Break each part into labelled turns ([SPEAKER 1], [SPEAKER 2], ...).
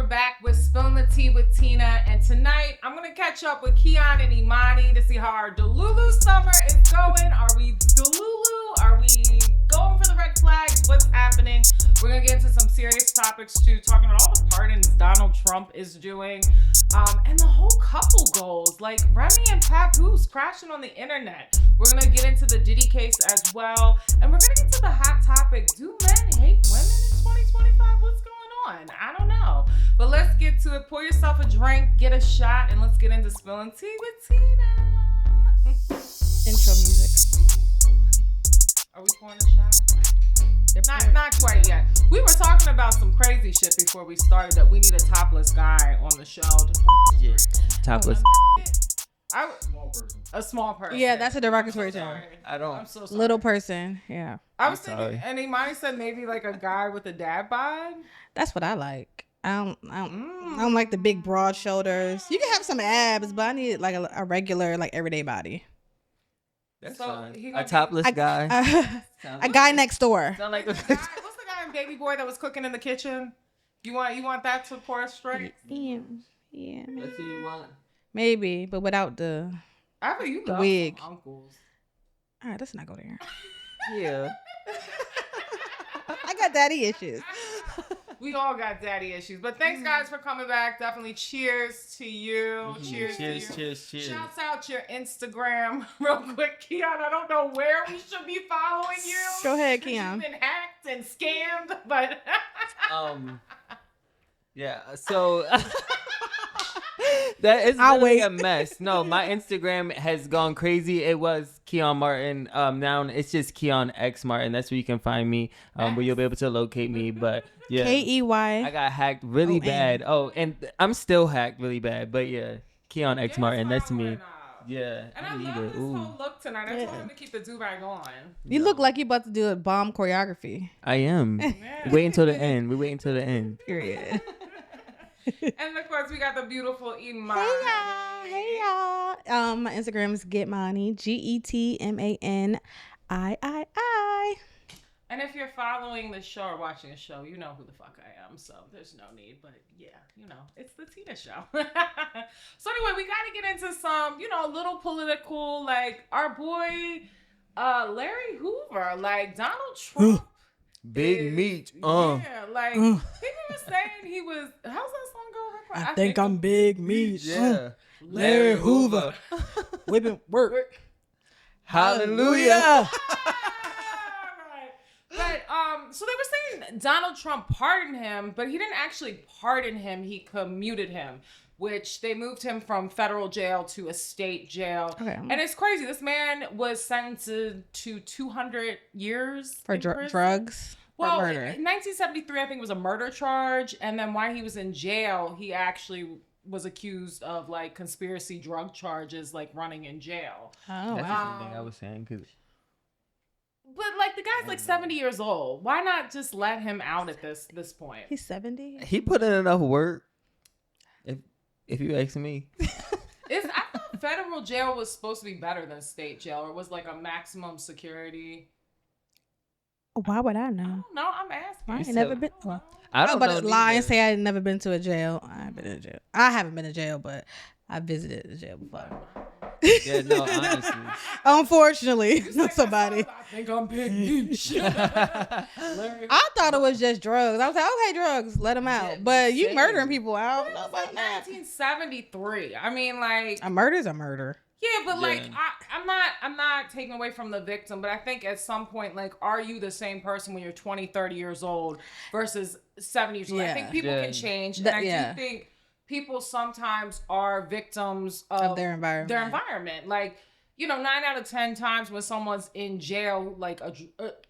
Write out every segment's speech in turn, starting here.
[SPEAKER 1] we're back with Spilling the Tea with Tina. And tonight, I'm going to catch up with Keyon and Emani to see how our Delulu summer is going. Are we Delulu? Are we going for the red flags? What's happening? We're going to get into some serious topics too, talking about all the pardons Donald Trump is doing. And the whole couple goals, like Remy and Papoose crashing on the internet. We're going to get into the Diddy case as well. And we're going to get to the hot topic. Do men hate women in 2025? What's going on? I don't know. But let's get to it. Pour yourself a drink, get a shot, and let's get into Spilling Tea with Tina.
[SPEAKER 2] Intro music.
[SPEAKER 1] Are we pouring a shot? Not quite yet. We were talking about some crazy shit before we started that we need a topless guy on the show.
[SPEAKER 3] Yeah. Topless.
[SPEAKER 1] A small person.
[SPEAKER 2] Yeah, that's a derogatory term.
[SPEAKER 1] I'm so sorry.
[SPEAKER 2] Little person. Yeah.
[SPEAKER 1] I was thinking, and Imani said maybe like a guy with a dad bod.
[SPEAKER 2] That's what I like. I don't like the big broad shoulders. You can have some abs, but I need like a regular, like everyday body.
[SPEAKER 3] That's
[SPEAKER 1] so
[SPEAKER 3] fine. A topless guy.
[SPEAKER 2] A guy next door.
[SPEAKER 3] Sound like
[SPEAKER 1] what's the guy in Baby Boy that was cooking in the kitchen? You want that to pour straight?
[SPEAKER 2] Yeah.
[SPEAKER 3] That's what you want.
[SPEAKER 2] Maybe, but without the
[SPEAKER 1] wig. Uncles.
[SPEAKER 2] All right, let's not go there.
[SPEAKER 3] Yeah.
[SPEAKER 2] I got daddy issues.
[SPEAKER 1] We all got daddy issues. But thanks, guys, for coming back. Definitely cheers to you.
[SPEAKER 3] Mm-hmm. Cheers.
[SPEAKER 1] Shouts out your Instagram real quick. Keyon, I don't know where we should be following you.
[SPEAKER 2] Go ahead, Keyon.
[SPEAKER 1] You've been hacked and scammed, but...
[SPEAKER 3] Yeah, so... That is really a mess. No, my Instagram has gone crazy. It was Keyon Martin. Now it's just Keyon X Martin. That's where you can find me. Where you'll be able to locate me. But yeah,
[SPEAKER 2] Key.
[SPEAKER 3] I got hacked really bad. Oh, and I'm still hacked really bad. But yeah, Keyon X Martin. That's me. Yeah.
[SPEAKER 1] And I love this whole look tonight. I told him to keep the do-rag on.
[SPEAKER 2] You look like you about to do a bomb choreography.
[SPEAKER 3] I am. Wait until the end. We wait until the end.
[SPEAKER 2] Period.
[SPEAKER 1] And of course, we got the beautiful Emani.
[SPEAKER 2] Hey y'all. My Instagram is Getmani, GETMANIII.
[SPEAKER 1] And if you're following the show or watching the show, you know who the fuck I am. So there's no need. But yeah, it's the Tina show. So anyway, we got to get into some, little political, like our boy Larry Hoover, like Donald Trump.
[SPEAKER 3] Big meat.
[SPEAKER 1] Yeah, like people were saying he was. How's that song go?
[SPEAKER 2] I think I'm big meat.
[SPEAKER 3] Yeah.
[SPEAKER 2] Larry Hoover. Whipping work.
[SPEAKER 3] Hallelujah.
[SPEAKER 1] But so they were saying Donald Trump pardoned him, but he didn't actually pardon him. He commuted him, which they moved him from federal jail to a state jail. Okay. And it's crazy. This man was sentenced to 200 years
[SPEAKER 2] for drugs.
[SPEAKER 1] Well,
[SPEAKER 2] or murder.
[SPEAKER 1] In 1973, I think it was a murder charge. And then while he was in jail, he actually was accused of like conspiracy drug charges, like running in jail.
[SPEAKER 2] Oh,
[SPEAKER 3] that's the thing I was saying.
[SPEAKER 1] But like the guy's like 70 years old. Why not just let him out at this point?
[SPEAKER 2] He's 70.
[SPEAKER 3] He put in enough work. If you ask me.
[SPEAKER 1] I thought federal jail was supposed to be better than state jail, or it was like a maximum security.
[SPEAKER 2] Why would I know?
[SPEAKER 1] No, I'm asking.
[SPEAKER 2] I ain't never been. Well,
[SPEAKER 3] I don't know.
[SPEAKER 2] Lie and say I ain't never been to a jail. I've been in jail. I haven't been to jail, but I visited the jail before.
[SPEAKER 3] Yeah, no, honestly.
[SPEAKER 2] Unfortunately, not somebody.
[SPEAKER 1] I think I'm big.
[SPEAKER 2] I thought it was just drugs. I was like, okay, drugs, let them out. Yeah, but you murdering people, I don't know about that.
[SPEAKER 1] 1973. I mean, like
[SPEAKER 2] a murder's a murder.
[SPEAKER 1] Yeah, but like I'm not taking away from the victim, but I think at some point, like, are you the same person when you're 20, 30 years old versus 70 years old? I think people can change, and I do think people sometimes are victims of
[SPEAKER 2] their environment.
[SPEAKER 1] Like, 9 out of 10 times when someone's in jail, like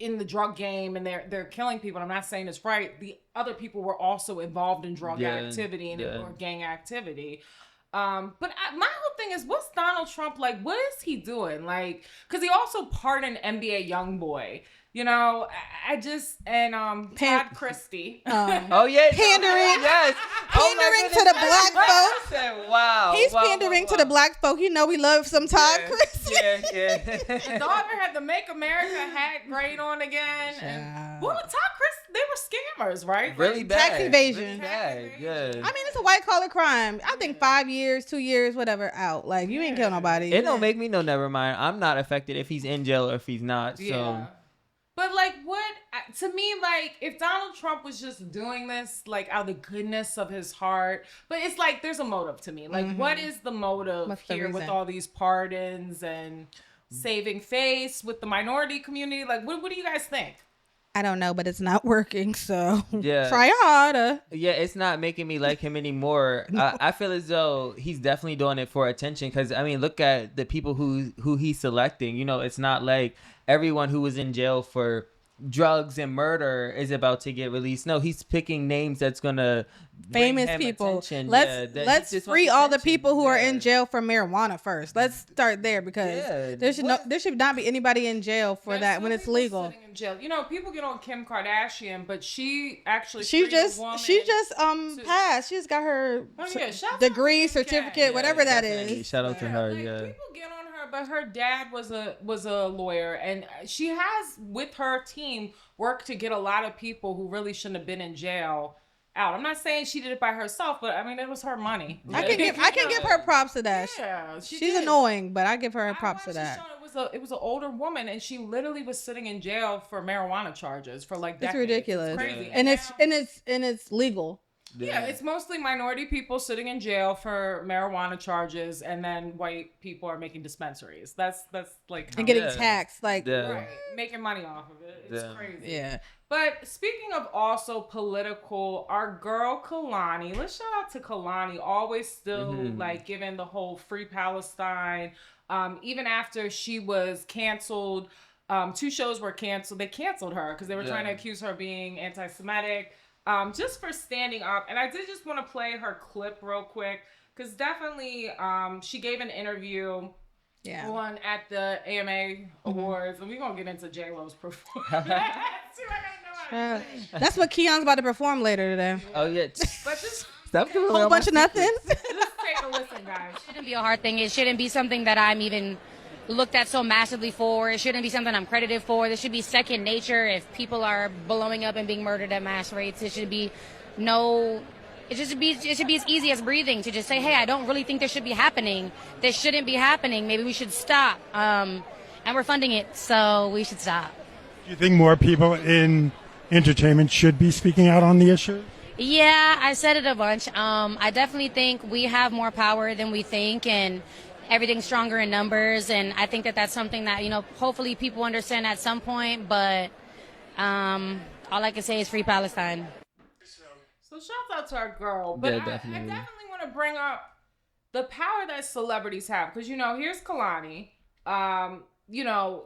[SPEAKER 1] in the drug game, and they're killing people. And I'm not saying it's right. The other people were also involved in drug activity or gang activity. But my whole thing is, what's Donald Trump like? What is he doing? Like, because he also pardoned NBA YoungBoy. Todd Christie.
[SPEAKER 3] Oh yeah,
[SPEAKER 2] pandering.
[SPEAKER 3] Yes,
[SPEAKER 2] pandering to the black
[SPEAKER 3] folks. Wow,
[SPEAKER 2] he's pandering to the black folk. We love some Todd Christie.
[SPEAKER 3] Yeah.
[SPEAKER 1] The daughter had the Make America hat great on again. Todd Christie, they were scammers, right?
[SPEAKER 3] Really
[SPEAKER 1] Like,
[SPEAKER 3] bad.
[SPEAKER 2] Tax evasion.
[SPEAKER 3] Really bad. Yeah.
[SPEAKER 2] I mean, it's a white collar crime. I think 5 years, 2 years, whatever, out. Like, you ain't kill nobody.
[SPEAKER 3] It don't make me no never mind. I'm not affected if he's in jail or if he's not. So.
[SPEAKER 1] Yeah. But like, to me, like, if Donald Trump was just doing this, like, out of the goodness of his heart, but it's like, there's a motive to me. Like, what is the motive
[SPEAKER 2] What's the
[SPEAKER 1] here with
[SPEAKER 2] reason?
[SPEAKER 1] all these pardons and saving face with the minority community? Like, what do you guys think?
[SPEAKER 2] I don't know, but it's not working. So
[SPEAKER 3] Yeah.
[SPEAKER 2] try harder.
[SPEAKER 3] Yeah, it's not making me like him anymore. I feel as though he's definitely doing it for attention. Because I mean, look at the people who he's selecting. You know, it's not like everyone who was in jail for drugs and murder is about to get released. No, he's picking names that's gonna bring
[SPEAKER 2] Famous
[SPEAKER 3] him
[SPEAKER 2] people.
[SPEAKER 3] attention.
[SPEAKER 2] Let's
[SPEAKER 3] Yeah,
[SPEAKER 2] let's
[SPEAKER 3] he just
[SPEAKER 2] free
[SPEAKER 3] wants
[SPEAKER 2] all the
[SPEAKER 3] attention.
[SPEAKER 2] people who are in
[SPEAKER 3] Yeah.
[SPEAKER 2] jail for marijuana first. Let's start there because
[SPEAKER 3] Yeah,
[SPEAKER 2] there should not be anybody in jail for
[SPEAKER 1] There's
[SPEAKER 2] that
[SPEAKER 1] some
[SPEAKER 2] when it's
[SPEAKER 1] people
[SPEAKER 2] legal.
[SPEAKER 1] sitting in jail. You know, people get on Kim Kardashian, but she actually
[SPEAKER 2] She
[SPEAKER 1] freed a
[SPEAKER 2] just
[SPEAKER 1] woman
[SPEAKER 2] to- passed. She just got her
[SPEAKER 1] Oh, yeah, shout out
[SPEAKER 2] degree,
[SPEAKER 1] to Kim K.
[SPEAKER 2] certificate,
[SPEAKER 1] Yeah,
[SPEAKER 2] whatever that
[SPEAKER 3] definitely.
[SPEAKER 2] is.
[SPEAKER 3] Shout out to her.
[SPEAKER 1] Like,
[SPEAKER 3] Yeah.
[SPEAKER 1] people get on her, but her dad was a lawyer, and she has with her team worked to get a lot of people who really shouldn't have been in jail out. I'm not saying she did it by herself, but I mean it was her money.
[SPEAKER 2] I can give her props to that.
[SPEAKER 1] Yeah,
[SPEAKER 2] She's
[SPEAKER 1] did.
[SPEAKER 2] annoying, but I give her
[SPEAKER 1] I
[SPEAKER 2] props to
[SPEAKER 1] watched the
[SPEAKER 2] that.
[SPEAKER 1] show, it was an older woman, and she literally was sitting in jail for marijuana charges for like
[SPEAKER 2] It's
[SPEAKER 1] decades.
[SPEAKER 2] ridiculous.
[SPEAKER 1] It's crazy.
[SPEAKER 2] And
[SPEAKER 1] now-
[SPEAKER 2] it's legal.
[SPEAKER 1] yeah, it's mostly minority people sitting in jail for marijuana charges, and then white people are making dispensaries. That's like
[SPEAKER 2] And getting
[SPEAKER 3] Yeah.
[SPEAKER 2] taxed. Like
[SPEAKER 1] right, making money off of it. It's
[SPEAKER 3] Yeah.
[SPEAKER 1] crazy.
[SPEAKER 2] yeah.
[SPEAKER 1] But speaking of also political, our girl Kalani, let's shout out to Kalani, always still like giving the whole free Palestine. Even after she was canceled, 2 shows were canceled. They canceled her because they were trying to accuse her of being anti-Semitic, just for standing up. And I did just want to play her clip real quick because definitely she gave an interview on at the AMA Awards, and we're gonna get into J-Lo's performance. See, like, I know how to sing.
[SPEAKER 2] That's what Keon's about to perform later today.
[SPEAKER 3] Oh yeah.
[SPEAKER 1] But just
[SPEAKER 3] Stop giving away
[SPEAKER 2] Whole
[SPEAKER 3] all my
[SPEAKER 2] bunch of nothing.
[SPEAKER 1] take a listen, guys.
[SPEAKER 4] It shouldn't be a hard thing. It shouldn't be something that I'm even looked at so massively for. It shouldn't be something I'm credited for. This should be second nature. If people are blowing up and being murdered at mass rates, it should be it should be as easy as breathing to just say, hey, I don't really think this should be happening. This shouldn't be happening. Maybe we should stop. And we're funding it, so we should stop.
[SPEAKER 5] Do you think more people in entertainment should be speaking out on the issue?
[SPEAKER 4] Yeah, I said it a bunch. I definitely think we have more power than we think, and everything's stronger in numbers. And I think that that's something that, hopefully people understand at some point. But all I can say is free Palestine.
[SPEAKER 1] So shout out to our girl. But
[SPEAKER 3] Yeah,
[SPEAKER 1] I
[SPEAKER 3] definitely.
[SPEAKER 1] definitely want to bring up the power that celebrities have. Because, here's Kalani,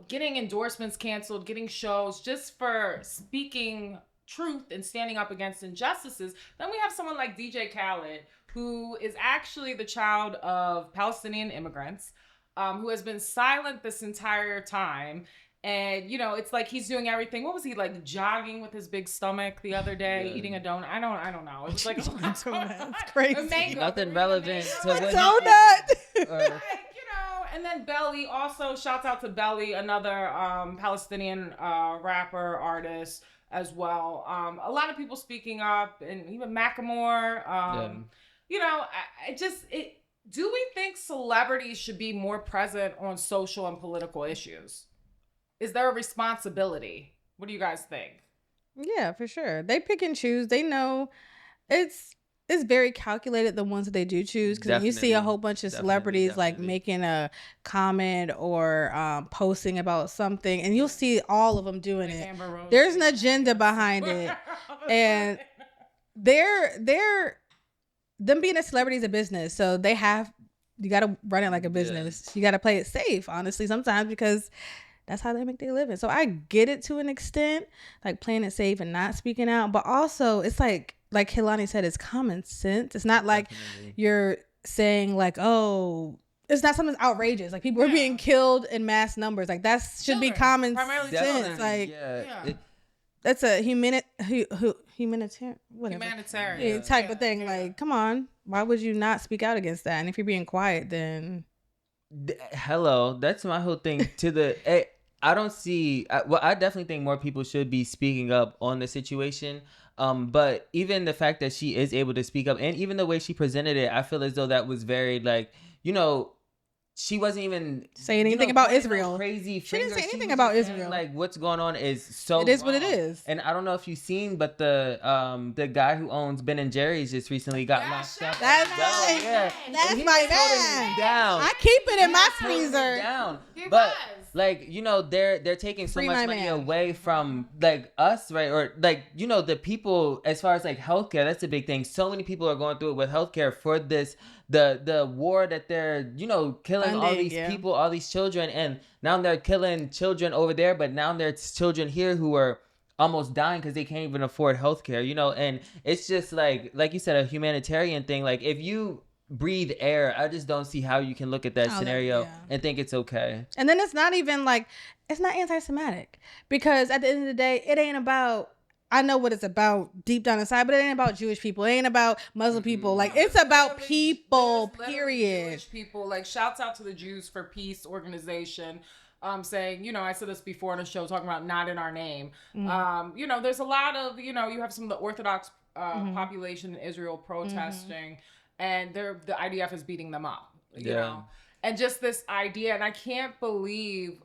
[SPEAKER 1] getting endorsements canceled, getting shows just for speaking truth and standing up against injustices. Then we have someone like DJ Khaled, who is actually the child of Palestinian immigrants, who has been silent this entire time. And, it's like he's doing everything. What was he, like, jogging with his big stomach the other day, eating a donut? I don't know. It was like
[SPEAKER 2] It's crazy.
[SPEAKER 3] Nothing relevant to what
[SPEAKER 2] Donut.
[SPEAKER 1] And then Belly, also shouts out to Belly, another Palestinian rapper, artist as well. A lot of people speaking up, and even Macklemore. Do we think celebrities should be more present on social and political issues? Is there a responsibility? What do you guys think?
[SPEAKER 2] Yeah, for sure. They pick and choose. They know it's very calculated, the ones that they do choose, because you see a whole bunch of celebrities like making a comment or posting about something, and you'll see all of them doing it. There's an agenda behind it, and them being a celebrity is a business, so you got to run it like a business. You got to play it safe, honestly, sometimes, because that's how they make their living. So I get it to an extent, like playing it safe and not speaking out. But also, it's like Kehlani said, it's common sense. It's not like you're saying like, oh, it's not something outrageous. Like people are being killed in mass numbers. Like that should be common sense. Like that's a humanitarian, whatever.
[SPEAKER 1] Humanitarian
[SPEAKER 2] type of thing. Like, come on, why would you not speak out against that? And if you're being quiet, then
[SPEAKER 3] Hello, that's my whole thing. I don't see. Well, I definitely think more people should be speaking up on the situation. But even the fact that she is able to speak up, and even the way she presented it, I feel as though that was very like, she wasn't even
[SPEAKER 2] saying anything about
[SPEAKER 3] pointing no
[SPEAKER 2] Israel.
[SPEAKER 3] Crazy
[SPEAKER 2] She didn't
[SPEAKER 3] finger.
[SPEAKER 2] say anything
[SPEAKER 3] was
[SPEAKER 2] about
[SPEAKER 3] just saying,
[SPEAKER 2] Israel.
[SPEAKER 3] like, what's going on is so
[SPEAKER 2] It is what it
[SPEAKER 3] wrong.
[SPEAKER 2] is.
[SPEAKER 3] And I don't know if you've seen, but the guy who owns Ben and Jerry's just recently got locked up.
[SPEAKER 2] That's
[SPEAKER 3] Oh, yeah.
[SPEAKER 2] That's
[SPEAKER 3] And he
[SPEAKER 2] my
[SPEAKER 3] was holding
[SPEAKER 2] man.
[SPEAKER 3] me down.
[SPEAKER 2] I keep it in my
[SPEAKER 3] Holding me
[SPEAKER 2] freezer.
[SPEAKER 3] down.
[SPEAKER 1] He
[SPEAKER 3] But
[SPEAKER 1] was.
[SPEAKER 3] like, they're taking so
[SPEAKER 2] Free
[SPEAKER 3] much
[SPEAKER 2] my
[SPEAKER 3] money
[SPEAKER 2] man.
[SPEAKER 3] away from like us, right? Or like, the people, as far as like healthcare, that's a big thing. So many people are going through it with healthcare for this, the war that they're, killing all
[SPEAKER 2] Funding,
[SPEAKER 3] these
[SPEAKER 2] yeah.
[SPEAKER 3] people, all these children, and now they're killing children over there, but now there's children here who are almost dying because they can't even afford healthcare, and it's just like you said, a humanitarian thing. Like, if you breathe air, I just don't see how you can look at that scenario
[SPEAKER 2] yeah.
[SPEAKER 3] and think it's okay.
[SPEAKER 2] And then it's not even like, it's not anti-Semitic, because at the end of the day, it ain't about, I know what it's about deep down inside, but it ain't about Jewish people. It ain't about Muslim people. Like, it's about people,
[SPEAKER 1] There's literally
[SPEAKER 2] period.
[SPEAKER 1] Jewish people. Like, shouts out to the Jews for Peace organization. Saying, I said this before in a show talking about not in our name. There's a lot of, you have some of the Orthodox population in Israel protesting, and the IDF is beating them up, you know? And just this idea, and I can't believe,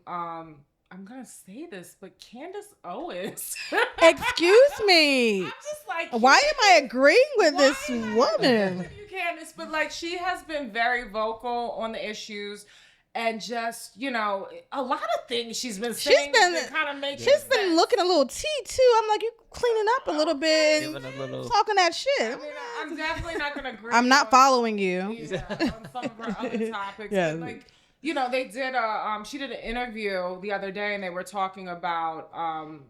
[SPEAKER 1] I'm going to say this, but Candace Owens.
[SPEAKER 2] Excuse me.
[SPEAKER 1] I'm just like,
[SPEAKER 2] Why am I agreeing with this
[SPEAKER 1] Why am I
[SPEAKER 2] woman?
[SPEAKER 1] with you, Candace? But like, she has been very vocal on the issues, and just a lot of things she's been saying. Kind of making.
[SPEAKER 2] She's been looking a little tea too. I'm like, you cleaning up a little bit,
[SPEAKER 3] Giving a little...
[SPEAKER 2] talking that shit.
[SPEAKER 1] I mean, I'm definitely not gonna agree.
[SPEAKER 2] I'm not following you.
[SPEAKER 1] Yeah, on some of her other topics.
[SPEAKER 2] Yeah.
[SPEAKER 1] But like, they did she did an interview the other day, and they were talking about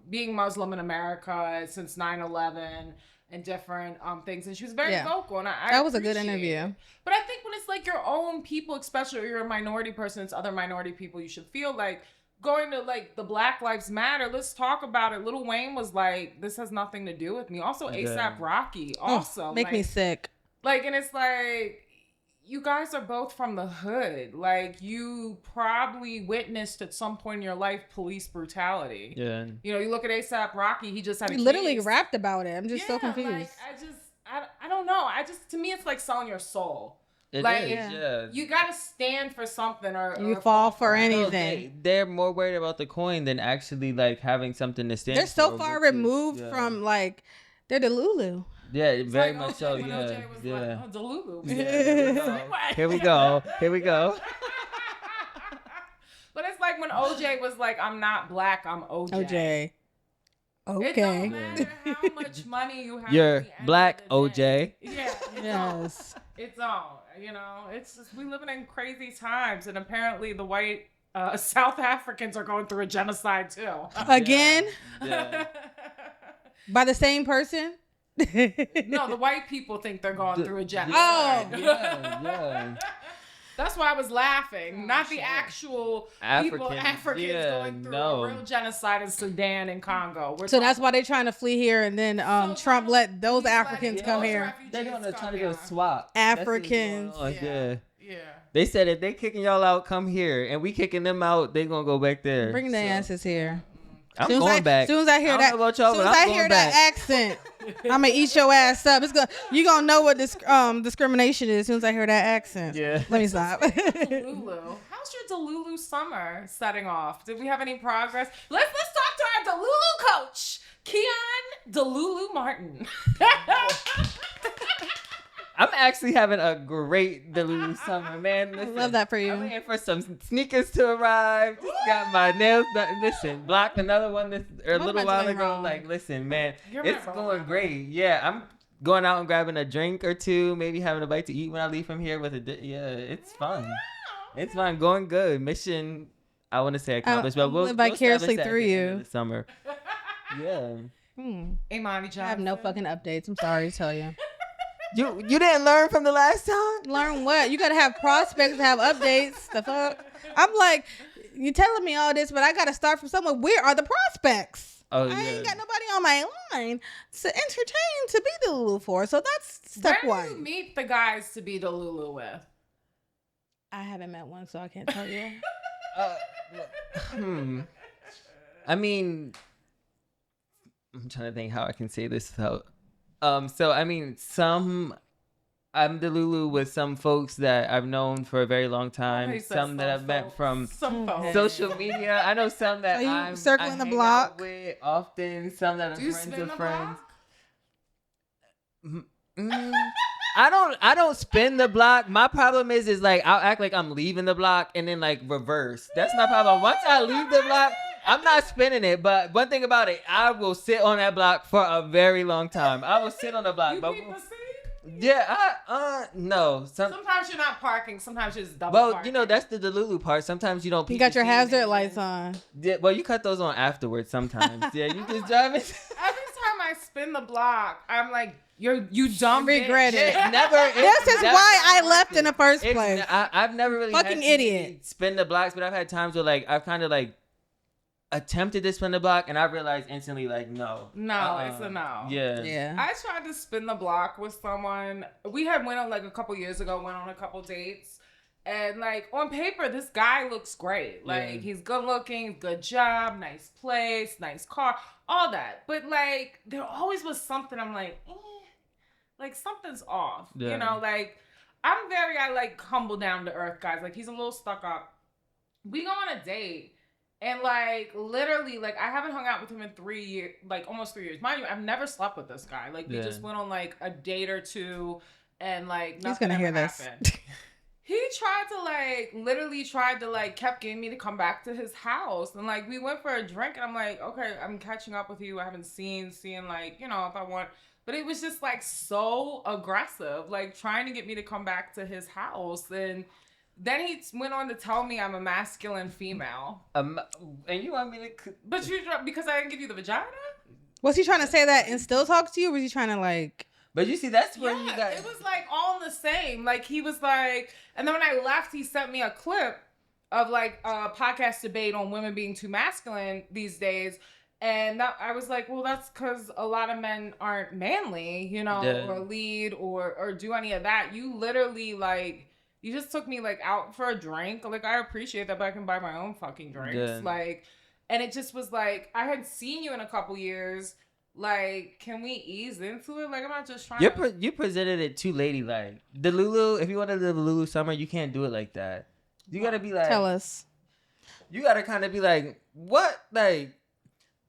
[SPEAKER 1] being Muslim in America since 9/11 and different things, and she was very vocal, and I
[SPEAKER 2] that was a good
[SPEAKER 1] appreciate
[SPEAKER 2] interview.
[SPEAKER 1] it. But I think when it's like your own people, especially if you're a minority person, it's other minority people, you should feel like going to like the Black Lives Matter. Let's talk about it. Lil Wayne was like, "This has nothing to do with me." Also, ASAP Rocky. Also,
[SPEAKER 2] make me sick.
[SPEAKER 1] Like, and it's like, you guys are both from the hood. Like, you probably witnessed at some point in your life police brutality.
[SPEAKER 3] Yeah.
[SPEAKER 1] You look at ASAP Rocky, he just had a
[SPEAKER 2] He literally
[SPEAKER 1] case.
[SPEAKER 2] rapped about it. I'm just so confused.
[SPEAKER 1] Like, I don't know. To me, it's like selling your soul.
[SPEAKER 3] It
[SPEAKER 1] like,
[SPEAKER 3] is, yeah.
[SPEAKER 1] You gotta stand for something, or
[SPEAKER 2] you fall for anything.
[SPEAKER 3] No, they're more worried about the coin than actually like having something to stand.
[SPEAKER 2] They're so
[SPEAKER 3] for,
[SPEAKER 2] far
[SPEAKER 3] which is-
[SPEAKER 2] removed from like, they're the Lulu.
[SPEAKER 3] Yeah, very
[SPEAKER 1] like
[SPEAKER 3] much
[SPEAKER 1] OJ,
[SPEAKER 3] so.
[SPEAKER 1] when
[SPEAKER 3] Yeah,
[SPEAKER 1] OJ was
[SPEAKER 3] yeah.
[SPEAKER 1] like, oh, Delulu.
[SPEAKER 3] Here we go. Here we go.
[SPEAKER 1] But it's like when OJ was like, I'm not black, I'm OJ.
[SPEAKER 2] OJ. Okay.
[SPEAKER 1] It don't matter how much money you have.
[SPEAKER 3] You're
[SPEAKER 1] at the end
[SPEAKER 3] black,
[SPEAKER 1] of the day.
[SPEAKER 3] OJ.
[SPEAKER 1] Yeah.
[SPEAKER 2] Yes.
[SPEAKER 1] It's all. It's just, we living in crazy times, and apparently the white South Africans are going through a genocide too.
[SPEAKER 2] Again?
[SPEAKER 3] Yeah.
[SPEAKER 2] By the same person?
[SPEAKER 1] No, the white people think they're going through a genocide.
[SPEAKER 2] Oh.
[SPEAKER 3] Yeah.
[SPEAKER 1] That's why I was laughing. Not the actual Africans going through a real genocide in Sudan and Congo.
[SPEAKER 2] So that's why they're trying to flee here, and then Trump let those Africans come here.
[SPEAKER 3] They're gonna try to do a swap.
[SPEAKER 2] Africans.
[SPEAKER 3] Yeah.
[SPEAKER 1] Yeah.
[SPEAKER 3] They said if they kicking y'all out, come here, and we kicking them out, they gonna go back there.
[SPEAKER 2] Bring their asses here.
[SPEAKER 3] I'm going back.
[SPEAKER 2] As soon as I hear that, that accent, I'm gonna eat your ass up. You gonna know what this discrimination is as soon as I hear that accent.
[SPEAKER 3] Yeah.
[SPEAKER 2] Let me stop.
[SPEAKER 1] Delulu. How's your Delulu summer setting off? Did we have any progress? Let's talk to our Delulu coach, Keyon Delulu Martin.
[SPEAKER 3] I'm actually having a great Delulu summer, man. Listen,
[SPEAKER 2] I love that for you.
[SPEAKER 3] I'm waiting for some sneakers to arrive. Just got my nails done. Listen, blocked another one a little while ago.
[SPEAKER 2] Wrong?
[SPEAKER 3] Like, listen, man,
[SPEAKER 1] You're
[SPEAKER 3] it's
[SPEAKER 1] right,
[SPEAKER 3] going
[SPEAKER 1] wrong.
[SPEAKER 3] great. Yeah, I'm going out and grabbing a drink or two, maybe having a bite to eat when I leave from here with it's fun. It's fun, going good. Mission, I want to say accomplished, but we'll
[SPEAKER 2] live vicariously
[SPEAKER 3] establish that at
[SPEAKER 2] through
[SPEAKER 3] the end
[SPEAKER 2] you.
[SPEAKER 3] of the summer. Yeah.
[SPEAKER 1] Emani Johnson.
[SPEAKER 2] I have no fucking updates. I'm sorry to tell you.
[SPEAKER 3] You didn't learn from the last time?
[SPEAKER 2] Learn what? You gotta have prospects to have updates. The fuck? I'm like, you telling me all this, but I gotta start from somewhere. Where are the prospects?
[SPEAKER 3] Oh,
[SPEAKER 2] I ain't got nobody on my line to entertain to be the Lulu for. So that's step
[SPEAKER 1] Where
[SPEAKER 2] one.
[SPEAKER 1] do you meet the guys to be Delulu with?
[SPEAKER 2] I haven't met one, so I can't tell you.
[SPEAKER 3] I mean, I'm trying to think how I can say this without. So I mean, I'm Delulu with some folks that I've known for a very long time. Some that I've met from social media. I know some that
[SPEAKER 2] Are you
[SPEAKER 3] I'm
[SPEAKER 2] circling the
[SPEAKER 3] hang
[SPEAKER 2] block
[SPEAKER 3] out with often. Some that are
[SPEAKER 1] Do you
[SPEAKER 3] friends
[SPEAKER 1] spin
[SPEAKER 3] of
[SPEAKER 1] the
[SPEAKER 3] friends.
[SPEAKER 1] block?
[SPEAKER 3] I don't spin the block. My problem is like I'll act like I'm leaving the block and then like reverse. That's my problem. Once I leave the block, I'm not spinning it. But one thing about it, I will sit on that block for a very long time. I will sit on the block.
[SPEAKER 1] You
[SPEAKER 3] But
[SPEAKER 1] keep a seat?
[SPEAKER 3] yeah, no.
[SPEAKER 1] Sometimes you're not parking. Sometimes you're just double
[SPEAKER 3] Well,
[SPEAKER 1] parking.
[SPEAKER 3] you know, that's the Delulu part. Sometimes you don't.
[SPEAKER 2] You
[SPEAKER 3] peek
[SPEAKER 2] got
[SPEAKER 3] the
[SPEAKER 2] your
[SPEAKER 3] scene
[SPEAKER 2] hazard
[SPEAKER 3] and
[SPEAKER 2] lights
[SPEAKER 3] then-
[SPEAKER 2] on.
[SPEAKER 3] Yeah, well, you cut those on afterwards sometimes. Yeah, you just drive it.
[SPEAKER 1] Every time I spin the block, I'm like, you dumb
[SPEAKER 2] Regret
[SPEAKER 1] bitch.
[SPEAKER 2] it.
[SPEAKER 3] This
[SPEAKER 2] This is why I left in the first place.
[SPEAKER 3] I've never really
[SPEAKER 2] Fucking
[SPEAKER 3] had to
[SPEAKER 2] idiot.
[SPEAKER 3] really spin the blocks, but I've had times where like I've kind of like attempted to spin the block, and I realized instantly like no,
[SPEAKER 1] It's a no.
[SPEAKER 3] Yeah,
[SPEAKER 2] Yeah.
[SPEAKER 1] I tried to spin the block with someone. We had went on like a couple years ago, went on a couple dates. And like on paper, this guy looks great. Like he's good looking, good job, nice place, nice car, all that. But like there always was something I'm like something's off.
[SPEAKER 3] Yeah.
[SPEAKER 1] You know, like I like humble down to earth guys. Like he's a little stuck up. We go on a date. And like literally, like I haven't hung out with him in 3 years, like almost 3 years. Mind you, I've never slept with this guy. Like we just went on like a date or two, and like nothing
[SPEAKER 2] gonna hear
[SPEAKER 1] ever
[SPEAKER 2] this.
[SPEAKER 1] happened. He tried to like kept getting me to come back to his house, and like we went for a drink, and I'm like, okay, I'm catching up with you. I haven't seeing like if I want, but it was just like so aggressive, like trying to get me to come back to his house and. Then he went on to tell me I'm a masculine female.
[SPEAKER 3] And you want me to?
[SPEAKER 1] But because I didn't give you the vagina?
[SPEAKER 2] Was he trying to say that and still talk to you? Or was he trying to like...
[SPEAKER 3] But you see, that's where you got.
[SPEAKER 1] It was like all the same. Like he was like, and then when I left, he sent me a clip of like a podcast debate on women being too masculine these days. And I was like, well, that's because a lot of men aren't manly, or lead or do any of that. You literally like... You just took me like out for a drink. Like I appreciate that, but I can buy my own fucking drinks.
[SPEAKER 3] Yeah.
[SPEAKER 1] Like, and it just was like I had seen you in a couple years. Like, can we ease into it? Like I'm not just trying.
[SPEAKER 3] You presented it too ladylike. The Lulu, if you want to live a Lulu summer, you can't do it like that. You gotta be like.
[SPEAKER 2] Tell us.
[SPEAKER 3] You gotta kind of be like, what? Like,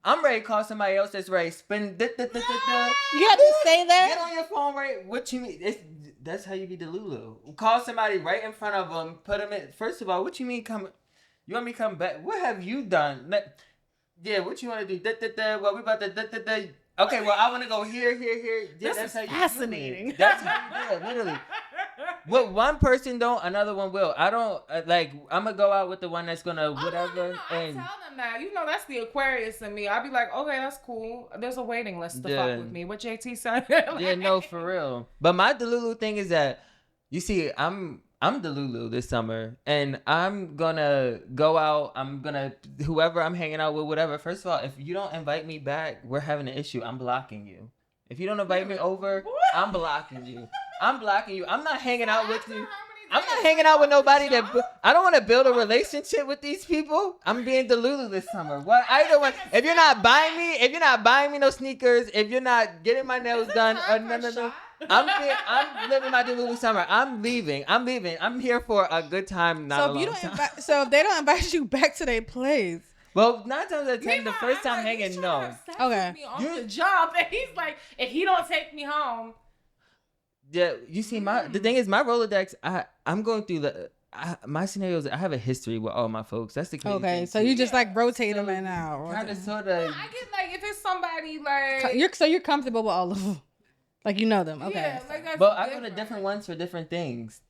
[SPEAKER 3] I'm ready to call somebody else that's ready to spin.
[SPEAKER 2] You had to say that?
[SPEAKER 3] Get on your phone, right? What you mean? That's how you be the Lulu. Call somebody right in front of them. Put them in. First of all, what you mean come? You want me to come back? What have you done? Yeah, what you want to do? Well, we about to. Okay, well, I want to go here. Yeah,
[SPEAKER 1] This
[SPEAKER 3] that's
[SPEAKER 1] is
[SPEAKER 3] how
[SPEAKER 1] fascinating.
[SPEAKER 3] You do it. That's how you do it, literally. What one person don't, another one will. I don't like. I'm gonna go out with the one that's gonna whatever.
[SPEAKER 1] No. I tell them that. That's the Aquarius in me. I'll be like, okay, that's cool. There's a waiting list to fuck with me. What JT said.
[SPEAKER 3] Yeah, no, for real. But my Delulu thing is that, you see, I'm Delulu this summer, and I'm gonna go out. Whoever I'm hanging out with, whatever. First of all, if you don't invite me back, we're having an issue. I'm blocking you. If you don't invite me over, I'm blocking you. I'm not hanging out with you. I'm not hanging out with nobody I don't want to build a relationship with these people. I'm being Delulu this summer. What? Either one. If you're not buying me no sneakers, if you're not getting my nails done, no. I'm living my Delulu summer. I'm leaving. I'm here for a good time, not a long time.
[SPEAKER 2] So if they don't invite you back to their place.
[SPEAKER 3] Well, 9 times out of 10, the first time hanging, no.
[SPEAKER 1] Okay. The job, and he's like, if he don't take me home.
[SPEAKER 3] Yeah, you see, the thing is, my Rolodex, I'm going through my scenarios. I have a history with all my folks. That's the crazy thing.
[SPEAKER 2] Okay, so you just like rotate them in and out.
[SPEAKER 3] Kind of, sort of.
[SPEAKER 1] I get like if it's somebody like
[SPEAKER 2] you're comfortable with all of them, like you know them. Okay.
[SPEAKER 1] Yeah, like that's
[SPEAKER 3] but I go to different ones for different things.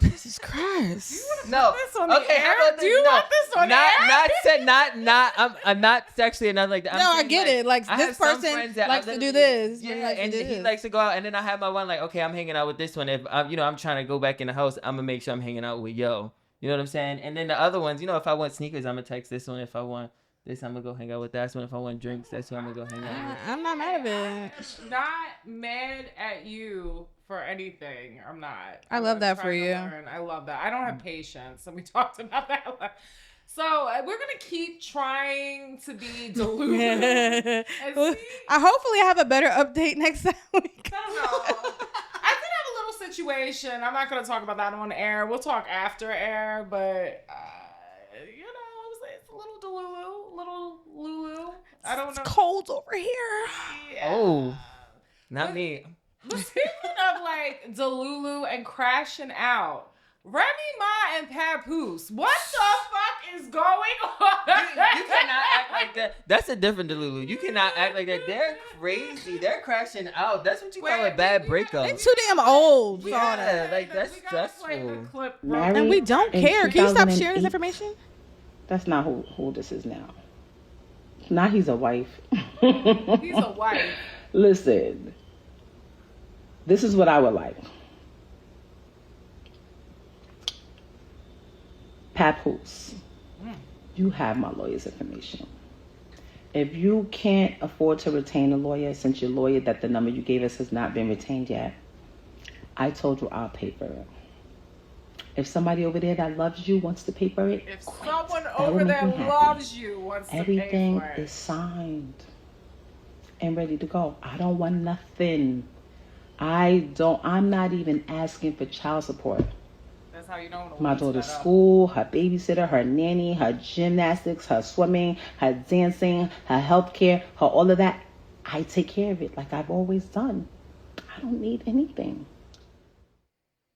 [SPEAKER 2] Jesus Christ.
[SPEAKER 3] No. Okay, how about this?
[SPEAKER 1] Do you want this on
[SPEAKER 3] air? I'm not sexually or nothing like that.
[SPEAKER 2] No, I get it. Like this person likes to do this.
[SPEAKER 3] Yeah, and he likes to go out, and then I have my one like, okay, I'm hanging out with this one. If I'm trying to go back in the house, I'm gonna make sure I'm hanging out with yo. You know what I'm saying? And then the other ones, if I want sneakers, I'm gonna text this one. If I want this, I'm gonna go hang out with that one. If I want drinks, that's who I'm gonna go hang out with.
[SPEAKER 2] I'm not mad at it.
[SPEAKER 1] Not mad at you for anything. I'm not.
[SPEAKER 2] I love that for you.
[SPEAKER 1] I love that. I don't have patience, and we talked about that. So we're gonna keep trying to be delusional. And see,
[SPEAKER 2] I hopefully have a better update next week.
[SPEAKER 1] I don't know. I did have a little situation. I'm not gonna talk about that on air. We'll talk after air, but you know, it's a little delulu, little Lulu. I don't know.
[SPEAKER 2] It's cold over here.
[SPEAKER 1] Yeah.
[SPEAKER 3] Oh, not me.
[SPEAKER 1] But speaking of like delulu and crashing out, Remy Ma and Papoose, what the fuck is going on?
[SPEAKER 3] You cannot act like that. That's a different Delulu. You cannot act like that. They're crazy. They're crashing out. That's what you call a bad breakup.
[SPEAKER 2] They're too damn old.
[SPEAKER 3] Yeah, like that's
[SPEAKER 1] We gotta play the
[SPEAKER 3] stressful.
[SPEAKER 1] clip,
[SPEAKER 6] Married
[SPEAKER 2] And we don't
[SPEAKER 6] in
[SPEAKER 2] care. Can you stop sharing this
[SPEAKER 6] 2008.
[SPEAKER 2] information?
[SPEAKER 6] That's not who this is now. Now he's a wife.
[SPEAKER 1] He's a wife.
[SPEAKER 6] Listen, this is what I would like. Papoose, you have my lawyer's information. If you can't afford to retain a lawyer, since your lawyer that the number you gave us has not been retained yet, I told you I'll pay for it. If somebody over there that loves you wants to pay for it,
[SPEAKER 1] If
[SPEAKER 6] great.
[SPEAKER 1] someone
[SPEAKER 6] That
[SPEAKER 1] over
[SPEAKER 6] will make
[SPEAKER 1] there
[SPEAKER 6] me happy.
[SPEAKER 1] loves you, wants
[SPEAKER 6] Everything
[SPEAKER 1] to pay for it.
[SPEAKER 6] is signed and ready to go. I don't want nothing. I'm not even asking for child support.
[SPEAKER 1] That's how you know when a
[SPEAKER 6] My
[SPEAKER 1] woman's
[SPEAKER 6] daughter's
[SPEAKER 1] fed up.
[SPEAKER 6] school, her babysitter, her nanny, her gymnastics, her swimming, her dancing, her healthcare, her all of that. I take care of it like I've always done. I don't need anything.